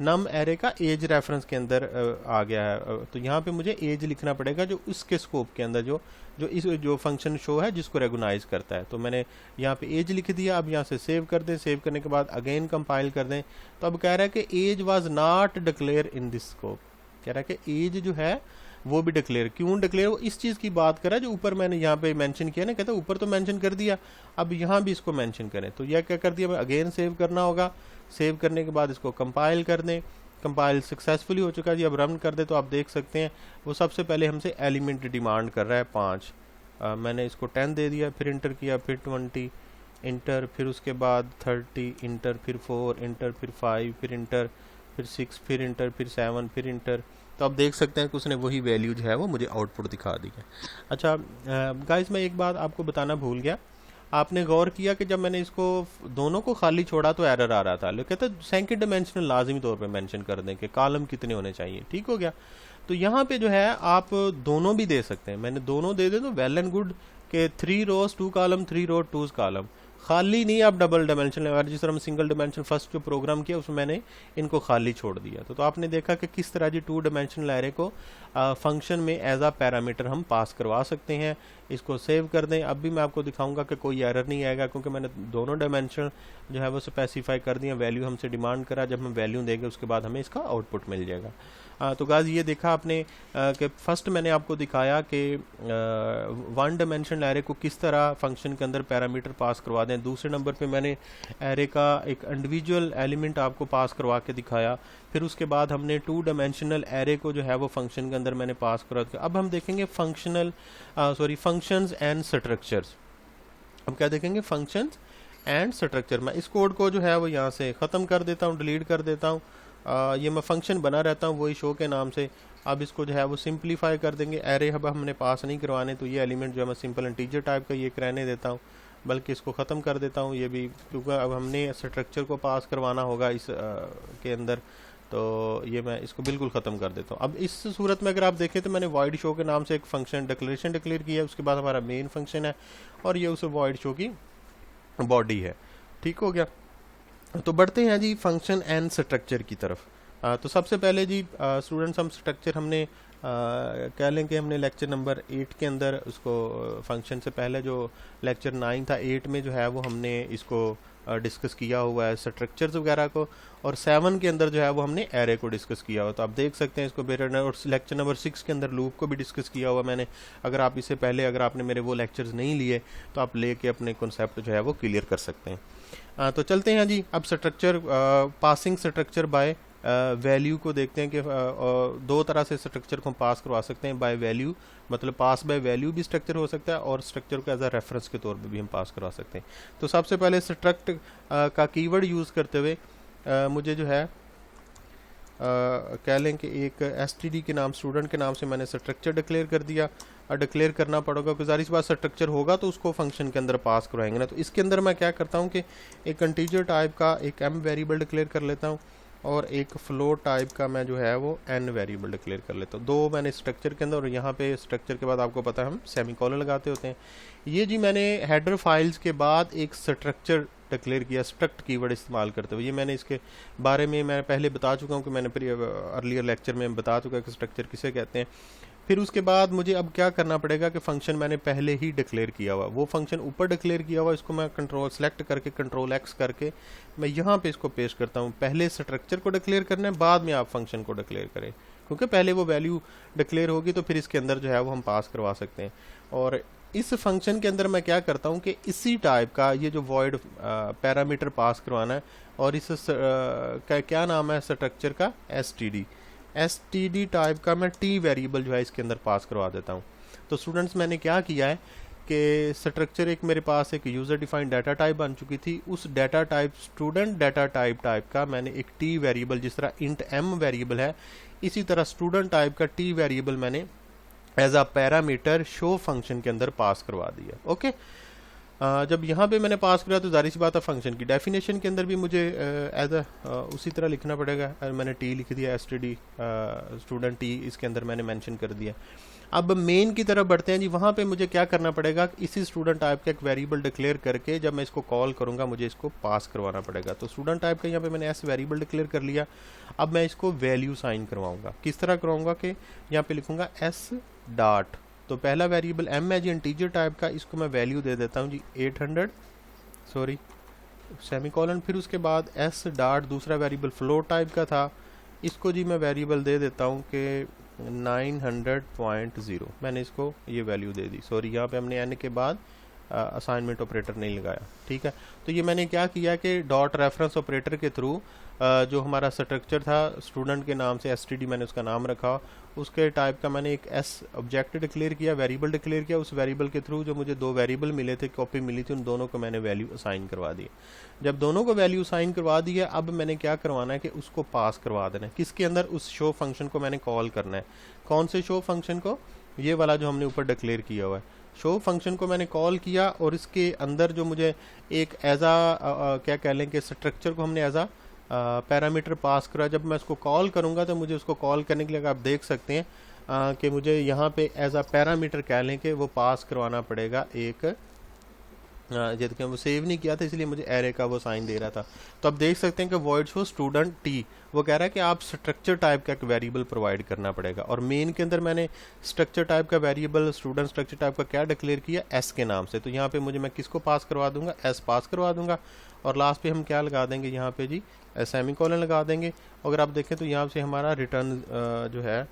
नम एरे का एज रेफरेंस के अंदर आ गया है। तो यहाँ पे मुझे एज लिखना पड़ेगा जो उसके स्कोप के अंदर जो फंक्शन शो है जिसको रेगुनाइज करता है। तो मैंने यहाँ पे एज लिख दिया। अब यहाँ से सेव कर दें। सेव करने के बाद अगेन कंपाइल कर दें। तो अब कह रहा है कि as was not declare in this scope. कह रहा है कि एज जो है वो भी डिक्लेयर, क्यों डिक्लेयर, वो इस चीज़ की बात कर रहा है जो ऊपर मैंने यहाँ पे मेंशन किया ना। कहता है ऊपर तो मेंशन कर दिया, अब यहाँ भी इसको मेंशन करें। तो यह क्या कर दिया, अगेन सेव करना होगा। सेव करने के बाद इसको कंपाइल कर दें। कंपाइल सक्सेसफुली हो चुका है जी। अब रन कर दे तो आप देख सकते हैं वो सबसे पहले हमसे एलिमेंट डिमांड कर रहा है 5। मैंने इसको 10 दे दिया, फिर इंटर किया, फिर 20 इंटर, फिर उसके बाद 30 इंटर, फिर 4 इंटर, फिर 5, फिर इंटर, फिर 6, फिर इंटर, फिर 7, फिर इंटर। तो आप देख सकते हैं कि उसने वही वैल्यू जो है वो मुझे आउटपुट दिखा दी है। अच्छा गाइस, मैं एक बात आपको बताना भूल गया। आपने गौर किया कि जब मैंने इसको दोनों को खाली छोड़ा तो एरर आ रहा था, लेकिन कहते सेकंड डिमेंशनल लाजमी तौर पे मेंशन कर दें कि कॉलम कितने होने चाहिए। ठीक हो गया। तो यहाँ पे जो है आप दोनों भी दे सकते हैं। मैंने दोनों दे दे तो वेल एंड गुड के 3 रोज 2 कॉलम, 3 रो 2 कॉलम, खाली नहीं आप डबल डिमेंशनल। और जिस तरह हम सिंगल डिमेंशनल फर्स्ट जो प्रोग्राम किया उसमें मैंने इनको खाली छोड़ दिया। तो आपने देखा कि किस तरह जी 2 डिमेंशनल एरे को फंक्शन में एज आ पैरामीटर हम पास करवा सकते हैं। इसको सेव कर दें। अब भी मैं आपको दिखाऊंगा कि कोई एरर नहीं आएगा, क्योंकि मैंने दोनों डायमेंशन जो है वो स्पेसिफाई कर दिया। वैल्यू हमसे डिमांड करा, जब हम वैल्यू देंगे उसके बाद हमें इसका आउटपुट मिल जाएगा। तो गाइस ये देखा आपने कि फर्स्ट मैंने आपको दिखाया कि 1 डायमेंशनल एरे को किस तरह फंक्शन के अंदर पैरामीटर पास करवा दें। दूसरे नंबर पे मैंने एरे का एक इंडिविजुअल एलिमेंट आपको पास करवा के दिखाया। फिर उसके बाद हमने 2 डायमेंशनल एरे को जो है वो फंक्शन के अंदर मैंने पास करवा दिया। अब हम देखेंगे फंक्शंस एंड स्ट्रक्चर्स। हम क्या देखेंगे? Functions and structure. मैं इस कोड को जो है वो यहाँ से ख़त्म कर देता हूँ, डिलीट कर देता हूँ। ये मैं फंक्शन बना रहता हूँ वही शो के नाम से। अब इसको जो है वो सिंप्लीफाई कर देंगे। एरे अब हमने पास नहीं करवाने, तो ये एलिमेंट जो है मैं सिंपल इंटीजर टाइप का ये रहने देता हूँ, बल्कि इसको ख़त्म कर देता हूँ ये भी, क्योंकि अब हमने स्ट्रक्चर को पास करवाना होगा इस के अंदर। तो ये मैं इसको बिल्कुल ख़त्म कर देता हूँ। अब इस सूरत में अगर आप देखें तो मैंने वॉइड शो के नाम से एक फंक्शन डिक्लेरेशन डिक्लेयर किया है। उसके बाद हमारा मेन फंक्शन है और ये उस वॉइड शो की बॉडी है। ठीक हो गया। तो बढ़ते हैं जी फंक्शन एंड स्ट्रक्चर की तरफ। तो सबसे पहले जी स्टूडेंट्स हम स्ट्रक्चर हमने कह लें कि हमने लेक्चर नंबर 8 के अंदर उसको फंक्शन से पहले जो लेक्चर 9 था 8 में जो है वो हमने इसको डिस्कस किया हुआ है स्ट्रक्चर्स वगैरह को, और 7 के अंदर जो है वो हमने एरे को डिस्कस किया हुआ। तो आप देख सकते हैं इसको बेटर। और लेक्चर नंबर 6 के अंदर लूप को भी डिस्कस किया हुआ मैंने। अगर आप इससे पहले अगर आपने मेरे वो लेक्चर्स नहीं लिए तो आप लेके अपने कॉन्सेप्ट जो है वो क्लियर कर सकते हैं। तो चलते हैं जी अब structure passing structure by value को देखते हैं कि दो तरह से स्ट्रक्चर को हम पास करवा सकते हैं। बाय वैल्यू मतलब पास बाय वैल्यू भी स्ट्रक्चर हो सकता है, और स्ट्रक्चर को एज अ रेफरेंस के तौर पे भी हम पास करवा सकते हैं। तो सबसे पहले स्ट्रक्ट का कीवर्ड यूज़ करते हुए मुझे जो है कह लें कि एक एसटीडी के नाम, स्टूडेंट के नाम से मैंने स्ट्रक्चर डिक्लेयर कर दिया। डिक्लेयर करना पड़ेगा क्योंकि ज़ाहिर सी बात स्ट्रक्चर होगा तो उसको फंक्शन के अंदर पास करवाएंगे ना। तो इसके अंदर मैं क्या करता हूँ कि एक इंटीजर टाइप का एक एम वेरिएबल डिक्लेयर कर लेता हूँ, और एक फ्लोट टाइप का मैं जो है वो एन वेरिएबल डिक्लेयर कर लेता हूँ। दो मैंने स्ट्रक्चर के अंदर, और यहाँ पे स्ट्रक्चर के बाद आपको पता है हम सेमीकोलन लगाते होते हैं। ये जी मैंने हेडर फाइल्स के बाद एक स्ट्रक्चर डिक्लेयर किया स्ट्रक्ट कीवर्ड इस्तेमाल करते हुए। ये मैंने इसके बारे में मैं पहले बता चुका हूँ कि मैंने अर्लियर लेक्चर में बता चुका कि स्ट्रक्चर किसे कहते हैं। फिर उसके बाद मुझे अब क्या करना पड़ेगा कि फंक्शन मैंने पहले ही डिक्लेयर किया हुआ, वो फंक्शन ऊपर डिक्लेयर किया हुआ, इसको मैं कंट्रोल सेलेक्ट करके कंट्रोल एक्स करके मैं यहाँ पे इसको पेश करता हूँ। पहले स्ट्रक्चर को डिक्लेयर करना है, बाद में आप फंक्शन को डिक्लेयर करें, क्योंकि पहले वो वैल्यू डिक्लेयर होगी तो फिर इसके अंदर जो है वो हम पास करवा सकते हैं। और इस फंक्शन के अंदर मैं क्या करता हूँ कि इसी टाइप का ये जो वॉइड पैरामीटर पास करवाना है, और इस क्या नाम है स्ट्रक्चर का, एसटीडी टाइप का मैं टी वेरिएबल जो है इसके अंदर पास करवा देता हूँ। तो स्टूडेंट्स मैंने क्या किया है कि स्ट्रक्चर एक मेरे पास एक यूज़र डिफाइंड डाटा टाइप बन चुकी थी, उस data type student data type का मैंने एक टी वेरिएबल, जिस तरह इंट एम वेरिएबल है इसी तरह स्टूडेंट टाइप का टी वेरिएबल मैंने as a parameter show function के अंदर पास करवा दिया। ओके, जब यहाँ पे मैंने पास किया तो जाहिर सी बात है फंक्शन की डेफिनेशन के अंदर भी मुझे एज उसी तरह लिखना पड़ेगा। मैंने टी लिख दिया, एसटीडी स्टूडेंट टी इसके अंदर मैंने मेंशन कर दिया। अब मेन की तरफ बढ़ते हैं जी। वहाँ पे मुझे क्या करना पड़ेगा, इसी स्टूडेंट टाइप का एक वेरिएबल डिक्लेयर करके जब मैं इसको कॉल करूँगा मुझे इसको पास करवाना पड़ेगा। तो स्टूडेंट टाइप का यहाँ पे मैंने एस वेरिएबल डिक्लेयर कर लिया। अब मैं इसको वैल्यू साइन करवाऊँगा। किस तरह करवाऊँगा कि यहाँ पे लिखूँगा एस डॉट, तो पहला वेरिएबल एम है जी इंटीजर टाइप का, इसको मैं वैल्यू दे देता हूँ जी 800 सेमीकोलन। फिर उसके बाद एस डॉट दूसरा वेरिएबल फ्लोट टाइप का था, इसको जी मैं वेरिएबल दे देता हूँ कि 900.0। मैंने इसको ये वैल्यू दे दी। यहाँ पे हमने एन के बाद असाइनमेंट ऑपरेटर नहीं लगाया। ठीक है, तो ये मैंने क्या किया कि डॉट रेफरेंस ऑपरेटर के थ्रू जो हमारा स्ट्रक्चर था स्टूडेंट के नाम से std मैंने उसका नाम रखा, उसके टाइप का मैंने एक s ऑब्जेक्ट डिक्लेयर किया, वेरिएबल डिक्लेयर किया। उस वेरिएबल के थ्रू जो मुझे दो वेरिएबल मिले थे, कॉपी मिली थी, उन दोनों को मैंने वैल्यू असाइन करवा दी। जब दोनों को वैल्यू असाइन करवा दी है, अब मैंने क्या करवाना है कि उसको पास करवा देना है किसके अंदर, उस शो फंक्शन को मैंने कॉल करना है। कौन से शो फंक्शन को? ये वाला जो हमने ऊपर डिक्लेयर किया हुआ है, शो फंक्शन को मैंने कॉल किया और इसके अंदर जो मुझे एक एज आ क्या कह लें कि स्ट्रक्चर को हमने एज आ पैरामीटर पास करा। जब मैं उसको कॉल करूंगा तो मुझे उसको कॉल करने के लिए आप देख सकते हैं कि मुझे यहाँ पे एज आ पैरामीटर कह लें कि वो पास करवाना पड़ेगा एक, जबकि वो सेव नहीं किया था इसलिए मुझे एरे का वो साइन दे रहा था। तो आप देख सकते हैं कि वॉइड शो स्टूडेंट टी, वो कह रहा है कि आप स्ट्रक्चर टाइप का एक वेरिएबल प्रोवाइड करना पड़ेगा। और मेन के अंदर मैंने स्ट्रक्चर टाइप का वेरिएबल स्टूडेंट स्ट्रक्चर टाइप का क्या डिक्लेयर किया, एस के नाम से। तो यहाँ पे मुझे मैं किसको पास करवा दूंगा, एस पास करवा दूंगा। और लास्ट पे हम क्या लगा देंगे यहाँ पे जी, सेमीकोलन लगा देंगे। अगर आप देखें तो यहाँ से हमारा रिटर्न जो है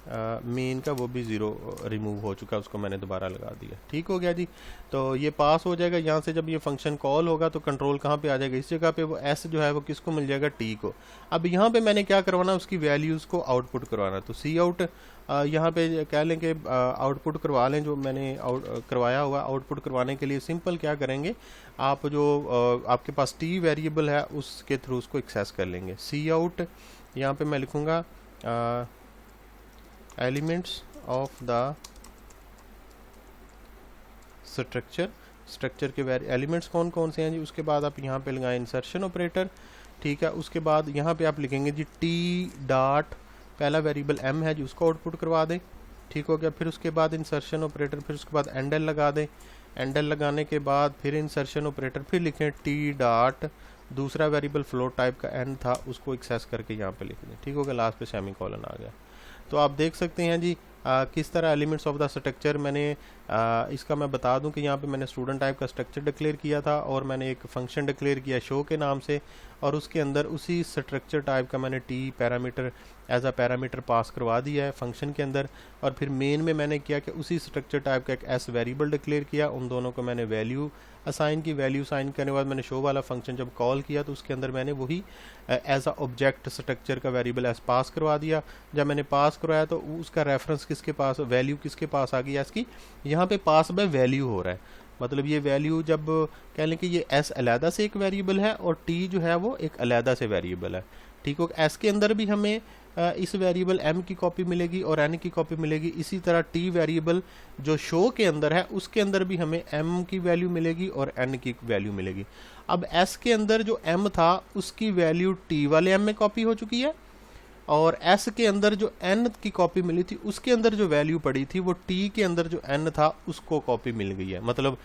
मेन का वो भी 0 रिमूव हो चुका है, उसको मैंने दोबारा लगा दिया। ठीक हो गया जी। तो ये पास हो जाएगा। यहाँ से जब ये फंक्शन कॉल होगा तो कंट्रोल कहाँ पे आ जाएगा, इस जगह पे वो एस जो है वो किसको मिल जाएगा, टी को। अब यहाँ पे मैंने क्या करवाना, उसकी वैल्यूज़ को आउटपुट करवाना। तो सी आउट यहाँ पे कह लें कि आउटपुट करवा लें, जो मैंने करवाया हुआ। आउटपुट करवाने के लिए सिंपल क्या करेंगे, आप जो आपके पास टी वेरिएबल है उसके थ्रू उसको एक्सेस कर लेंगे। सी आउट यहाँ पे मैं लिखूँगा एलिमेंट्स ऑफ द स्ट्रक्चर के एलिमेंट्स कौन कौन से हैं जी। उसके बाद आप यहाँ पे लगाएं इंसर्शन ऑपरेटर, ठीक है। उसके बाद यहाँ पे आप लिखेंगे जी टी डॉट, पहला वेरिएबल m है जी, उसको आउटपुट करवा दें। ठीक हो गया। फिर उसके बाद इंसर्शन ऑपरेटर, फिर उसके बाद एंडल लगा दें। एंडल लगाने के बाद फिर इंसर्शन ऑपरेटर, फिर लिखें टी डॉट, दूसरा वेरिएबल फ्लोट टाइप का n था उसको एक्सेस करके यहाँ पे लिख दें। ठीक हो गया। लास्ट पे सेमीकोलन आ गया। तो आप देख सकते हैं जी किस तरह एलिमेंट्स ऑफ द स्ट्रक्चर मैंने इसका मैं बता दूं कि यहाँ पे मैंने स्टूडेंट टाइप का स्ट्रक्चर डिक्लेयर किया था और मैंने एक फंक्शन डिक्लेयर किया शो के नाम से, और उसके अंदर उसी स्ट्रक्चर टाइप का मैंने t parameter as a parameter pass करवा दिया है फंक्शन के अंदर। और फिर मेन में मैंने किया कि उसी स्ट्रक्चर टाइप का एक एस वेरिएबल डिक्लेयर किया, उन दोनों को मैंने वैल्यू असाइन की। वैल्यू असाइन करने के बाद मैंने शो वाला फंक्शन जब कॉल किया तो उसके अंदर मैंने वही एज अ ऑब्जेक्ट स्ट्रक्चर का वेरिएबल एस पास करवा दिया। जब मैंने पास करवाया तो उसका रेफरेंस किसके पास, वैल्यू किसके पास आ गई एस की, यहाँ पे पास बाय वैल्यू हो रहा है। मतलब ये वैल्यू जब कह लें कि ये एस अलहदा से एक वेरिएबल है और टी जो है वो एक अलहदा से वेरिएबल है। ठीक हो। एस के अंदर भी हमें इस वेरिएबल m की कॉपी मिलेगी और n की कॉपी मिलेगी। इसी तरह t वेरिएबल जो शो के अंदर है उसके अंदर भी हमें m की वैल्यू मिलेगी और n की वैल्यू मिलेगी। अब s के अंदर जो m था उसकी वैल्यू t वाले m में कॉपी हो चुकी है, और s के अंदर जो n की कॉपी मिली थी उसके अंदर जो वैल्यू पड़ी थी वो t के अंदर जो n था उसको कॉपी मिल गई है। मतलब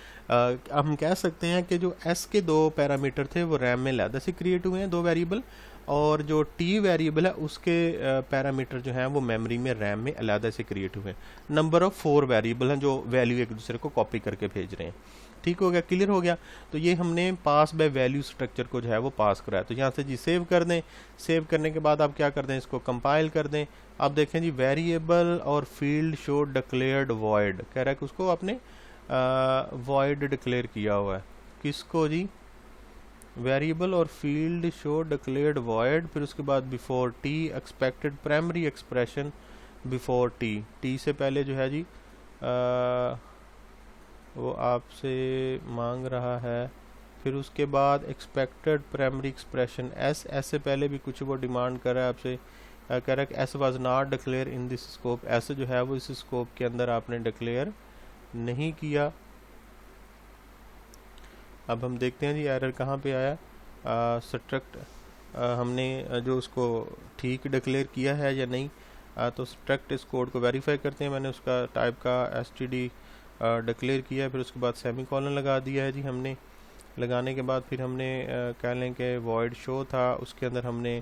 हम कह सकते हैं कि जो s के दो पैरामीटर थे वो रैम में अलहदा से क्रिएट हुए हैं, दो वेरिएबल, और जो t वेरिएबल है उसके पैरामीटर जो हैं वो मेमोरी में रैम में अलहदा से क्रिएट हुए हैं। नंबर ऑफ 4 वेरिएबल हैं जो वैल्यू एक दूसरे को कॉपी करके भेज रहे हैं। ठीक हो गया, क्लियर हो गया। तो ये हमने पास बाय वैल्यू स्ट्रक्चर को जो है वो पास कराया। तो यहाँ से जी सेव कर दें। सेव करने के बाद आप क्या कर दें, इसको कंपाइल कर दें। आप देखें जी वेरिएबल और फील्ड शो डिक्लेयर्ड वॉइड, कह रहा है कि उसको आपने वॉइड डिक्लेयर किया हुआ है। किसको जी, वेरिएबल और फील्ड शो डिक्लेयर्ड वॉइड, फिर उसके बाद before T expected primary expression before T से पहले जो है जी वो आपसे मांग रहा है। फिर उसके बाद एक्सपेक्टेड प्राइमरी एक्सप्रेशन एस से पहले भी कुछ वो डिमांड कर रहा है आपसे, कह रहा है कि S was not declare in this scope. S जो है वो इस स्कोप के अंदर आपने डिक्लेयर नहीं किया। अब हम देखते हैं जी एरर कहाँ पे आया। स्ट्रक्ट हमने जो उसको ठीक डिक्लेयर किया है या नहीं, तो स्ट्रक्ट इस कोड को वेरीफाई करते हैं। मैंने उसका टाइप का std डिक्लेयर किया है, फिर उसके बाद सेमीकोलन लगा दिया है जी हमने। लगाने के बाद फिर हमने कह लें कि वॉइड शो था, उसके अंदर हमने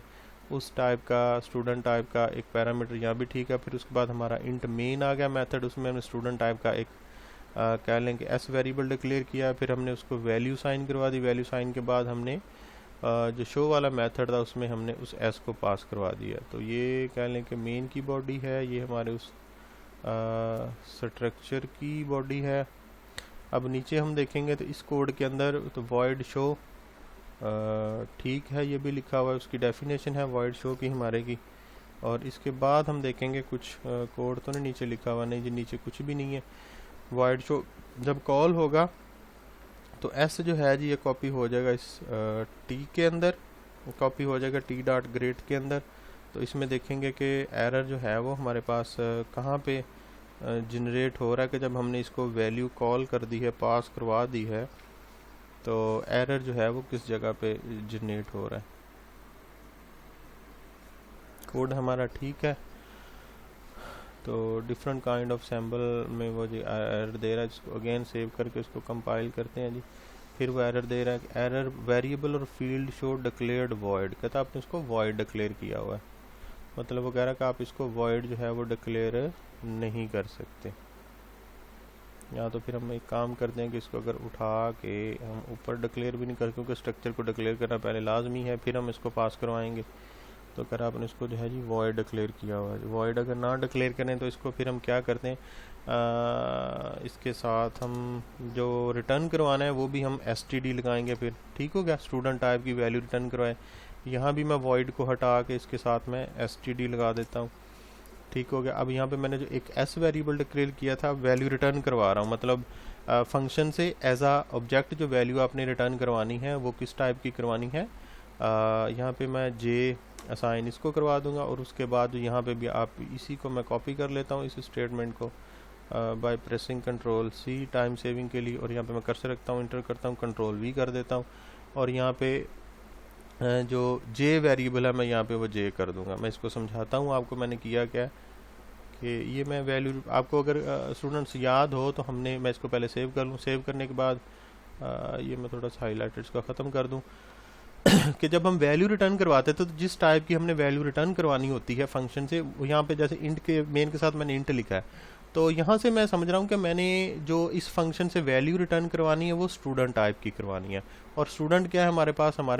उस टाइप का स्टूडेंट टाइप का एक पैरामीटर यहाँ भी ठीक है। फिर उसके बाद हमारा इंट मेन आ गया मेथड, उसमें हमने स्टूडेंट टाइप का एक कह लें कि एस वेरिएबल डिक्लेयर किया। फिर हमने उसको वैल्यू साइन करवा दी। वैल्यू साइन के बाद हमने जो शो वाला मेथड था उसमें हमने उस एस को पास करवा दिया। तो ये कह लें कि मेन की बॉडी है, ये हमारे उस स्ट्रक्चर की बॉडी है। अब नीचे हम देखेंगे तो इस कोड के अंदर तो वॉइड शो ठीक है, ये भी लिखा हुआ है, उसकी डेफिनेशन है वॉइड शो की हमारे की। और इसके बाद हम देखेंगे कुछ कोड तो नहीं नीचे लिखा हुआ, नहीं जी नीचे कुछ भी नहीं है। वॉइड शो जब कॉल होगा तो एस जो है जी ये कॉपी हो जाएगा इस टी के अंदर, कॉपी हो जाएगा टी डॉट ग्रेड के अंदर। तो इसमें देखेंगे कि एरर जो है वो हमारे पास कहाँ पे जनरेट हो रहा है, कि जब हमने इसको वैल्यू कॉल कर दी है, पास करवा दी है, तो एरर जो है वो किस जगह पे जनरेट हो रहा है। कोड हमारा ठीक है, तो डिफरेंट काइंड ऑफ सैम्बल में वो जी एरर दे रहा है, जिसको अगेन सेव करके उसको कंपाइल करते हैं जी। फिर वो एरर दे रहा है कि एरर वेरिएबल और फील्ड शो डिक्लेयर्ड वॉइड, कहता आपने इसको वॉइड डिक्लेयर किया हुआ है, मतलब वो कह रहा है कि आप इसको वॉइड जो है वो डिक्लेयर नहीं कर सकते। या तो फिर हम एक काम करते हैं कि इसको अगर उठा के हम ऊपर डिक्लेयर भी नहीं कर, क्योंकि स्ट्रक्चर को डिक्लेयर करना पहले लाजमी है, फिर हम इसको पास करवाएंगे। तो अगर आपने इसको जो है जी वॉइड डिक्लेयर किया हुआ है, वॉइड अगर ना डिक्लेयर करें तो इसको फिर हम क्या करते हैं, इसके साथ हम जो रिटर्न करवाना है वो भी हम std लगाएंगे फिर। ठीक हो गया, स्टूडेंट टाइप की वैल्यू रिटर्न करवाए। यहाँ भी मैं वॉइड को हटा के इसके साथ मैं std लगा देता हूँ। ठीक हो गया। अब यहाँ पे मैंने जो एक s वेरिएबल डिक्लेयर किया था, वैल्यू रिटर्न करवा रहा हूँ, मतलब फंक्शन से एज आ ऑब्जेक्ट जो वैल्यू आपने रिटर्न करवानी है वो किस टाइप की करवानी है। यहाँ पे मैं j असाइन इसको करवा दूंगा, और उसके बाद यहाँ पे भी आप इसी को मैं कॉपी कर लेता हूँ इस स्टेटमेंट को bye pressing control C time saving के लिए, और यहाँ पे मैं कर्सर रखता हूँ, इंटर करता हूँ, कंट्रोल V कर देता हूँ, और यहाँ पे जो j वेरिएबल है मैं यहाँ पे वो j कर दूंगा। मैं इसको समझाता हूँ आपको मैंने किया क्या, कि ये मैं वैल्यू आपको अगर स्टूडेंट्स याद हो तो हमने, मैं इसको पहले सेव कर लूँ, सेव करने के बाद ये मैं थोड़ा सा हाईलाइटेड इसका ख़त्म कर दूँ कि जब हम वैल्यू रिटर्न करवाते हैं तो जिस टाइप की हमने वैल्यू रिटर्न करवानी होती है फंक्शन से, यहाँ पे जैसे इंट के मेन के साथ मैंने इंट लिखा है, तो यहाँ से मैं समझ रहा हूँ कि मैंने जो इस फंक्शन से वैल्यू रिटर्न करवानी है वो स्टूडेंट टाइप की करवानी है। और स्टूडेंट क्या है हमारे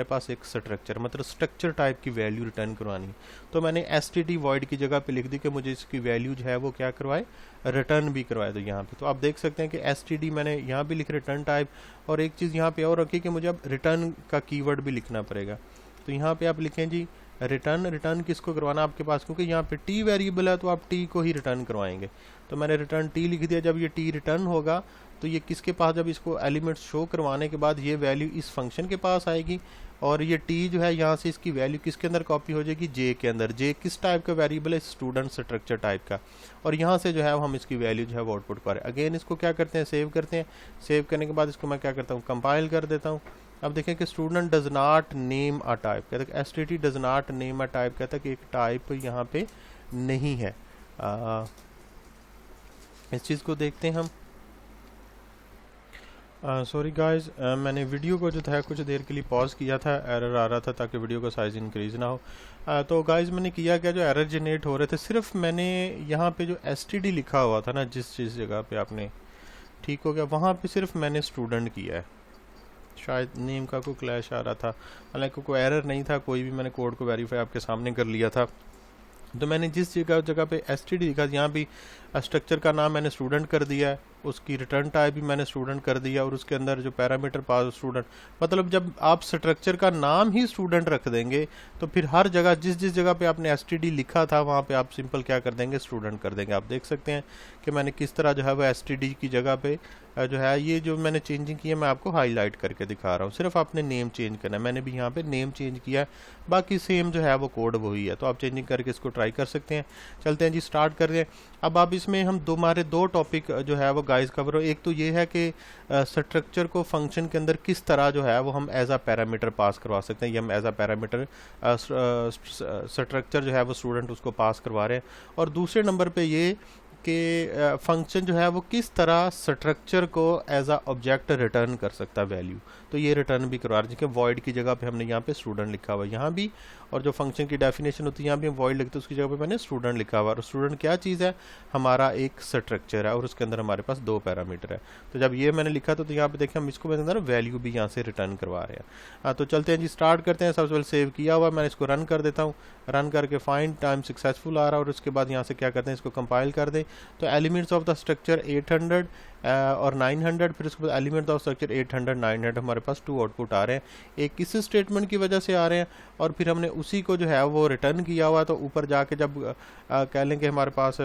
पास एक स्ट्रक्चर, मतलब स्ट्रक्चर टाइप की वैल्यू रिटर्न करवानी है। तो मैंने std वॉइड की जगह पे लिख दी कि मुझे इसकी वैल्यू जो है वो क्या करवाए, रिटर्न भी करवाए। तो यहाँ पे तो आप देख सकते हैं कि std मैंने यहाँ भी लिख रिटर्न टाइप, और एक चीज़ यहाँ पे और रखी कि मुझे अब रिटर्न का कीवर्ड भी लिखना पड़ेगा। तो यहाँ पे आप लिखें जी रिटर्न, रिटर्न किसको करवाना आपके पास, क्योंकि यहाँ पे t वेरिएबल है तो आप t को ही रिटर्न करवाएंगे। तो मैंने रिटर्न t लिख दिया। जब ये t रिटर्न होगा तो ये किसके पास, जब इसको एलिमेंट्स शो करवाने के बाद ये वैल्यू इस फंक्शन के पास आएगी, और ये t जो है यहाँ से इसकी वैल्यू किसके अंदर कॉपी हो जाएगी, j के अंदर। j किस टाइप का वेरिएबल है, स्टूडेंट स्ट्रक्चर टाइप का, और यहाँ से जो है हम इसकी वैल्यू जो है वो आउटपुट करें। अगेन इसको क्या करते हैं, सेव करते हैं। सेव करने के बाद इसको मैं क्या करता हूँ, कंपाइल कर देता हूँ। अब देखें कि student does not name a type, कहते हैं std does not name a type, कहता है कि एक टाइप यहाँ पे नहीं है। इस चीज़ को देखते हैं हम। सॉरी गाइस, मैंने वीडियो को जो था कुछ देर के लिए पॉज किया था, एरर आ रहा था ताकि वीडियो का साइज़ इंक्रीज़ ना हो। तो गाइस मैंने किया क्या, जो एरर जनरेट हो रहे थे, सिर्फ मैंने यहाँ पे जो std लिखा हुआ था ना, जिस जगह पे आपने, ठीक हो गया, वहाँ पे सिर्फ मैंने स्टूडेंट किया है। शायद नेम का कोई क्लैश आ रहा था, हालांकि कोई एरर नहीं था कोई भी, मैंने कोड को वेरीफाई आपके सामने कर लिया था। तो मैंने जिस जगह पे std लिखा, यहाँ भी स्ट्रक्चर का नाम मैंने स्टूडेंट कर दिया है, उसकी रिटर्न टाइप भी मैंने स्टूडेंट कर दिया, और उसके अंदर जो पैरामीटर पास स्टूडेंट, मतलब जब आप स्ट्रक्चर का नाम ही स्टूडेंट रख देंगे तो फिर हर जगह जिस जगह पे आपने std लिखा था वहाँ पे आप सिंपल क्या कर देंगे, स्टूडेंट कर देंगे। आप देख सकते हैं कि मैंने किस तरह जो है वो std की जगह पे जो है ये जो मैंने चेंजिंग की है मैं आपको हाईलाइट करके दिखा रहा हूँ। सिर्फ आपने नेम चेंज करना है, मैंने भी यहाँ पे नेम चेंज किया है, बाकी सेम जो है वो कोड वही है। तो आप चेंजिंग करके इसको ट्राई कर सकते हैं। चलते हैं जी, स्टार्ट कर रहे हैं। अब आप इसमें हम हमारे दो टॉपिक जो है वो गाइस कवर हो। एक तो ये है कि स्ट्रक्चर को फंक्शन के अंदर किस तरह जो है वो हम एज आ पैरामीटर पास करवा सकते हैं, ये हम एज आ पैरामीटर स्ट्रक्चर जो है वो स्टूडेंट उसको पास करवा रहे हैं। और दूसरे नंबर पे ये कि फंक्शन जो है वो किस तरह स्ट्रक्चर को एज आ ऑब्जेक्ट रिटर्न कर सकता है वैल्यू, तो ये रिटर्न भी करवा रहे हैं। वॉइड की जगह पे हमने यहाँ पे स्टूडेंट लिखा हुआ है यहाँ भी, और जो फंक्शन की डेफिनेशन होती है यहाँ भी हम वॉइड लिखते हैं, उसकी जगह पे मैंने स्टूडेंट लिखा हुआ है। और स्टूडेंट क्या चीज़ है, हमारा एक स्ट्रक्चर है, और उसके अंदर हमारे पास 2 पैरामीटर है। तो जब ये मैंने लिखा तो यहाँ पे देखें हम इसको अंदर वैल्यू भी यहाँ से रिटर्न करवा रहे हैं। तो चलते हैं जी, स्टार्ट करते हैं। सबसे पहले सेव किया हुआ मैंने इसको रन कर देता हूँ। रन करके फाइंड टाइम सक्सेसफुल आ रहा है, और उसके बाद यहाँ से क्या करते हैं, इसको कंपाइल कर दें। तो एलिमेंट्स ऑफ द स्ट्रक्चर 800 और 900, फिर उसके बाद एलिमेंट ऑफ स्ट्रक्चर 800 900, हमारे पास 2 आउटपुट आ रहे हैं। एक किस स्टेटमेंट की वजह से आ रहे हैं, और फिर हमने उसी को जो है वो रिटर्न किया हुआ। तो ऊपर जाके जब कह लें कि हमारे पास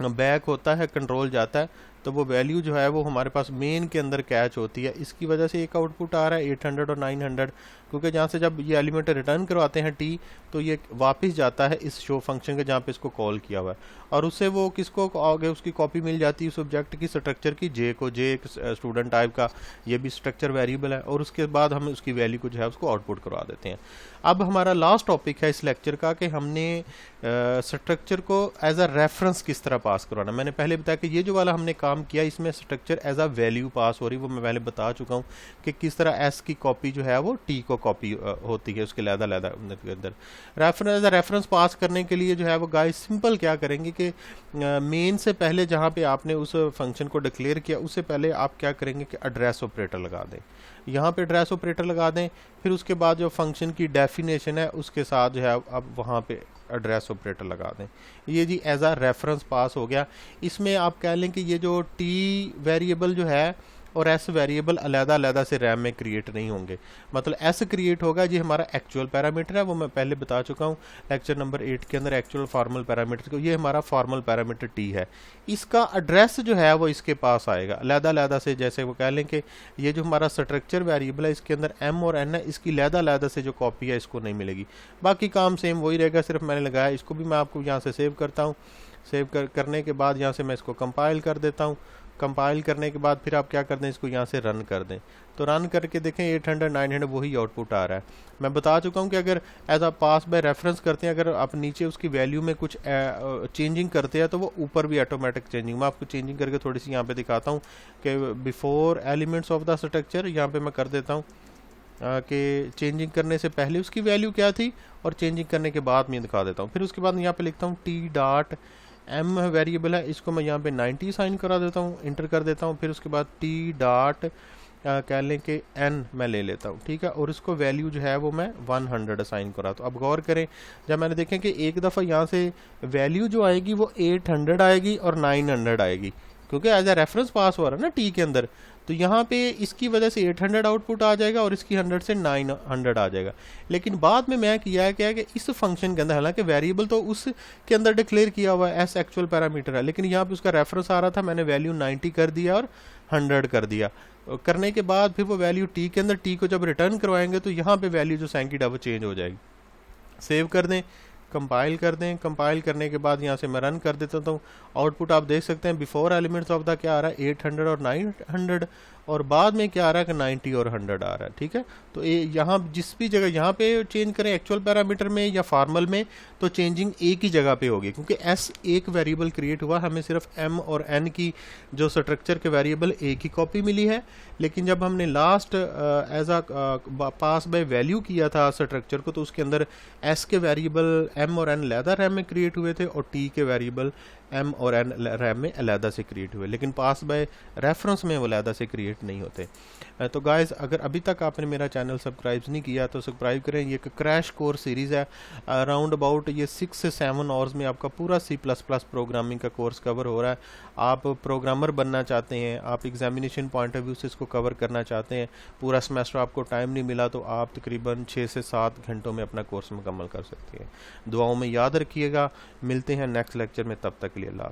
बैक होता है, कंट्रोल जाता है, तो वो वैल्यू जो है वो हमारे पास मेन के अंदर कैच होती है। इसकी वजह से एक आउटपुट आ रहा है 800 और 900, क्योंकि जहाँ से जब ये एलिमेंट रिटर्न करवाते हैं टी, तो ये वापस जाता है इस शो फंक्शन के जहाँ पे इसको कॉल किया हुआ है, और उससे वो किसको आगे उसकी कॉपी मिल जाती है उस ऑब्जेक्ट की स्ट्रक्चर की, जे को। जे एक स्टूडेंट टाइप का ये भी स्ट्रक्चर वेरिएबल है, और उसके बाद हम उसकी वैल्यू को जो है उसको आउटपुट करवा देते हैं। अब हमारा लास्ट टॉपिक है इस लेक्चर का कि हमने स्ट्रक्चर को एज अ रेफरेंस किस तरह पास करवाना। मैंने पहले बताया कि ये जो वाला हमने काम किया, इसमें structure as a value pass हो रही, वो मैं पहले बता चुका हूँ कि किस तरह एस की कॉपी जो है वो टी को कॉपी होती है उसके लैदा के अंदर। रेफरेंस एज अ रेफरेंस पास करने के लिए जो है वो गाइस सिंपल क्या करेंगे कि मेन से पहले जहाँ पे आपने उस फंक्शन को डिक्लेयर किया, उससे पहले आप क्या करेंगे कि एड्रेस ऑपरेटर लगा दें। यहाँ पे एड्रेस ऑपरेटर लगा दें, फिर उसके बाद जो फंक्शन की डेफिनेशन है उसके साथ जो है अब वहाँ पे एड्रेस ऑपरेटर लगा दें। ये जी एज आ रेफरेंस पास हो गया। इसमें आप कह लें कि ये जो टी वेरिएबल जो है और एस वेरिएबल अलग-अलग से रैम में क्रिएट नहीं होंगे। मतलब एस क्रिएट होगा जी हमारा एक्चुअल पैरामीटर है, वो मैं पहले बता चुका हूँ लेक्चर नंबर 8 के अंदर एक्चुअल फॉर्मल पैरामीटर को। ये हमारा फॉर्मल पैरामीटर टी है, इसका एड्रेस जो है वो इसके पास आएगा अलग-अलग से। जैसे वो कह लें कि ये जो हमारा स्ट्रक्चर वेरिएबल है इसके अंदर एम और एन है, इसकी अलग-अलग से जो कॉपी है इसको नहीं मिलेगी। बाकी काम सेम वही रहेगा, सिर्फ मैंने लगाया। इसको भी मैं आपको यहाँ से सेव करता हूँ। सेव करने के बाद यहाँ से मैं इसको कंपाइल कर देता हूँ। कंपाइल करने के बाद फिर आप क्या कर दें, इसको यहाँ से रन कर दें। तो रन करके देखें 800 900 वही आउटपुट आ रहा है। मैं बता चुका हूँ कि अगर as a pass by reference करते हैं, अगर आप नीचे उसकी वैल्यू में कुछ चेंजिंग करते हैं तो वो ऊपर भी ऑटोमेटिक चेंजिंग। मैं आपको चेंजिंग करके थोड़ी सी यहाँ पे दिखाता हूँ कि before elements of the structure, यहाँ पे मैं कर देता हूँ कि चेंजिंग करने से पहले उसकी वैल्यू क्या थी और चेंजिंग करने के बाद मैं दिखा देता हूँ। फिर उसके बाद यहाँ पे लिखता हूँ टी डॉट एम वेरिएबल है, इसको मैं यहाँ पे 90 साइन करा देता हूँ, इंटर कर देता हूँ। फिर उसके बाद टी डॉट कह लें कि एन मैं ले लेता हूँ, ठीक है, और इसको वैल्यू जो है वो मैं 100 असाइन करा। तो अब गौर करें, जब मैंने देखें कि एक दफ़ा यहाँ से वैल्यू जो आएगी वो 800 आएगी और 900 आएगी, क्योंकि एज ए रेफरेंस पास हो रहा है ना टी के अंदर। तो यहाँ पे इसकी वजह से 800 आउटपुट आ जाएगा और इसकी 100 से 900 आ जाएगा। लेकिन बाद में मैं किया है क्या कि इस फंक्शन के अंदर, हालांकि वेरिएबल तो उसके अंदर डिक्लेयर किया हुआ है, एस एक्चुअल पैरामीटर है, लेकिन यहाँ पे उसका रेफरेंस आ रहा था, मैंने वैल्यू 90 कर दिया और 100 कर दिया। करने के बाद फिर वो वैल्यू टी के अंदर, टी को जब रिटर्न करवाएंगे तो यहाँ पे वैल्यू जो सैंकिड है वो चेंज हो जाएगी। सेव कर दें, कंपाइल कर दें। कंपाइल करने के बाद यहाँ से मैं रन कर देता हूँ। आउटपुट आप देख सकते हैं बिफोर एलिमेंट्स ऑफ द क्या आ रहा है 800 और 900, और बाद में क्या आ रहा है कि 90 और 100 आ रहा है, ठीक है। तो यहाँ जिस भी जगह यहाँ पे चेंज करें एक्चुअल पैरामीटर में या फॉर्मल में, तो चेंजिंग एक ही जगह पे होगी, क्योंकि एस एक वेरिएबल क्रिएट हुआ, हमें सिर्फ एम और एन की जो स्ट्रक्चर के वेरिएबल एक ही कॉपी मिली है। लेकिन जब हमने last as a pass by value किया था स्ट्रक्चर को, तो उसके अंदर एस के वेरिएबल एम और एन अलहदा रैम में क्रिएट हुए थे और टी के वेरिएबल एम और एन रैम में अलहदा से क्रिएट हुए, लेकिन पास बाय रेफरेंस में वो अलहदा से क्रिएट नहीं होते। तो गाइस, अगर अभी तक आपने मेरा चैनल सब्सक्राइब नहीं किया तो सब्सक्राइब करें। ये एक क्रैश कोर्स सीरीज़ है, अराउंड अबाउट ये 6 से 7 आवर्स में आपका पूरा C++ प्रोग्रामिंग का कोर्स कवर हो रहा है। आप प्रोग्रामर बनना चाहते हैं, आप एग्जामिनेशन पॉइंट ऑफ व्यू से इसको कवर करना चाहते हैं, पूरा सेमेस्टर आपको टाइम नहीं मिला, तो आप तकरीबन 6 से 7 घंटों में अपना कोर्स मुकम्मल कर सकते हैं। दुआओं में याद रखिएगा। मिलते हैं नेक्स्ट लेक्चर में, तब तक के लिए अल्लाह।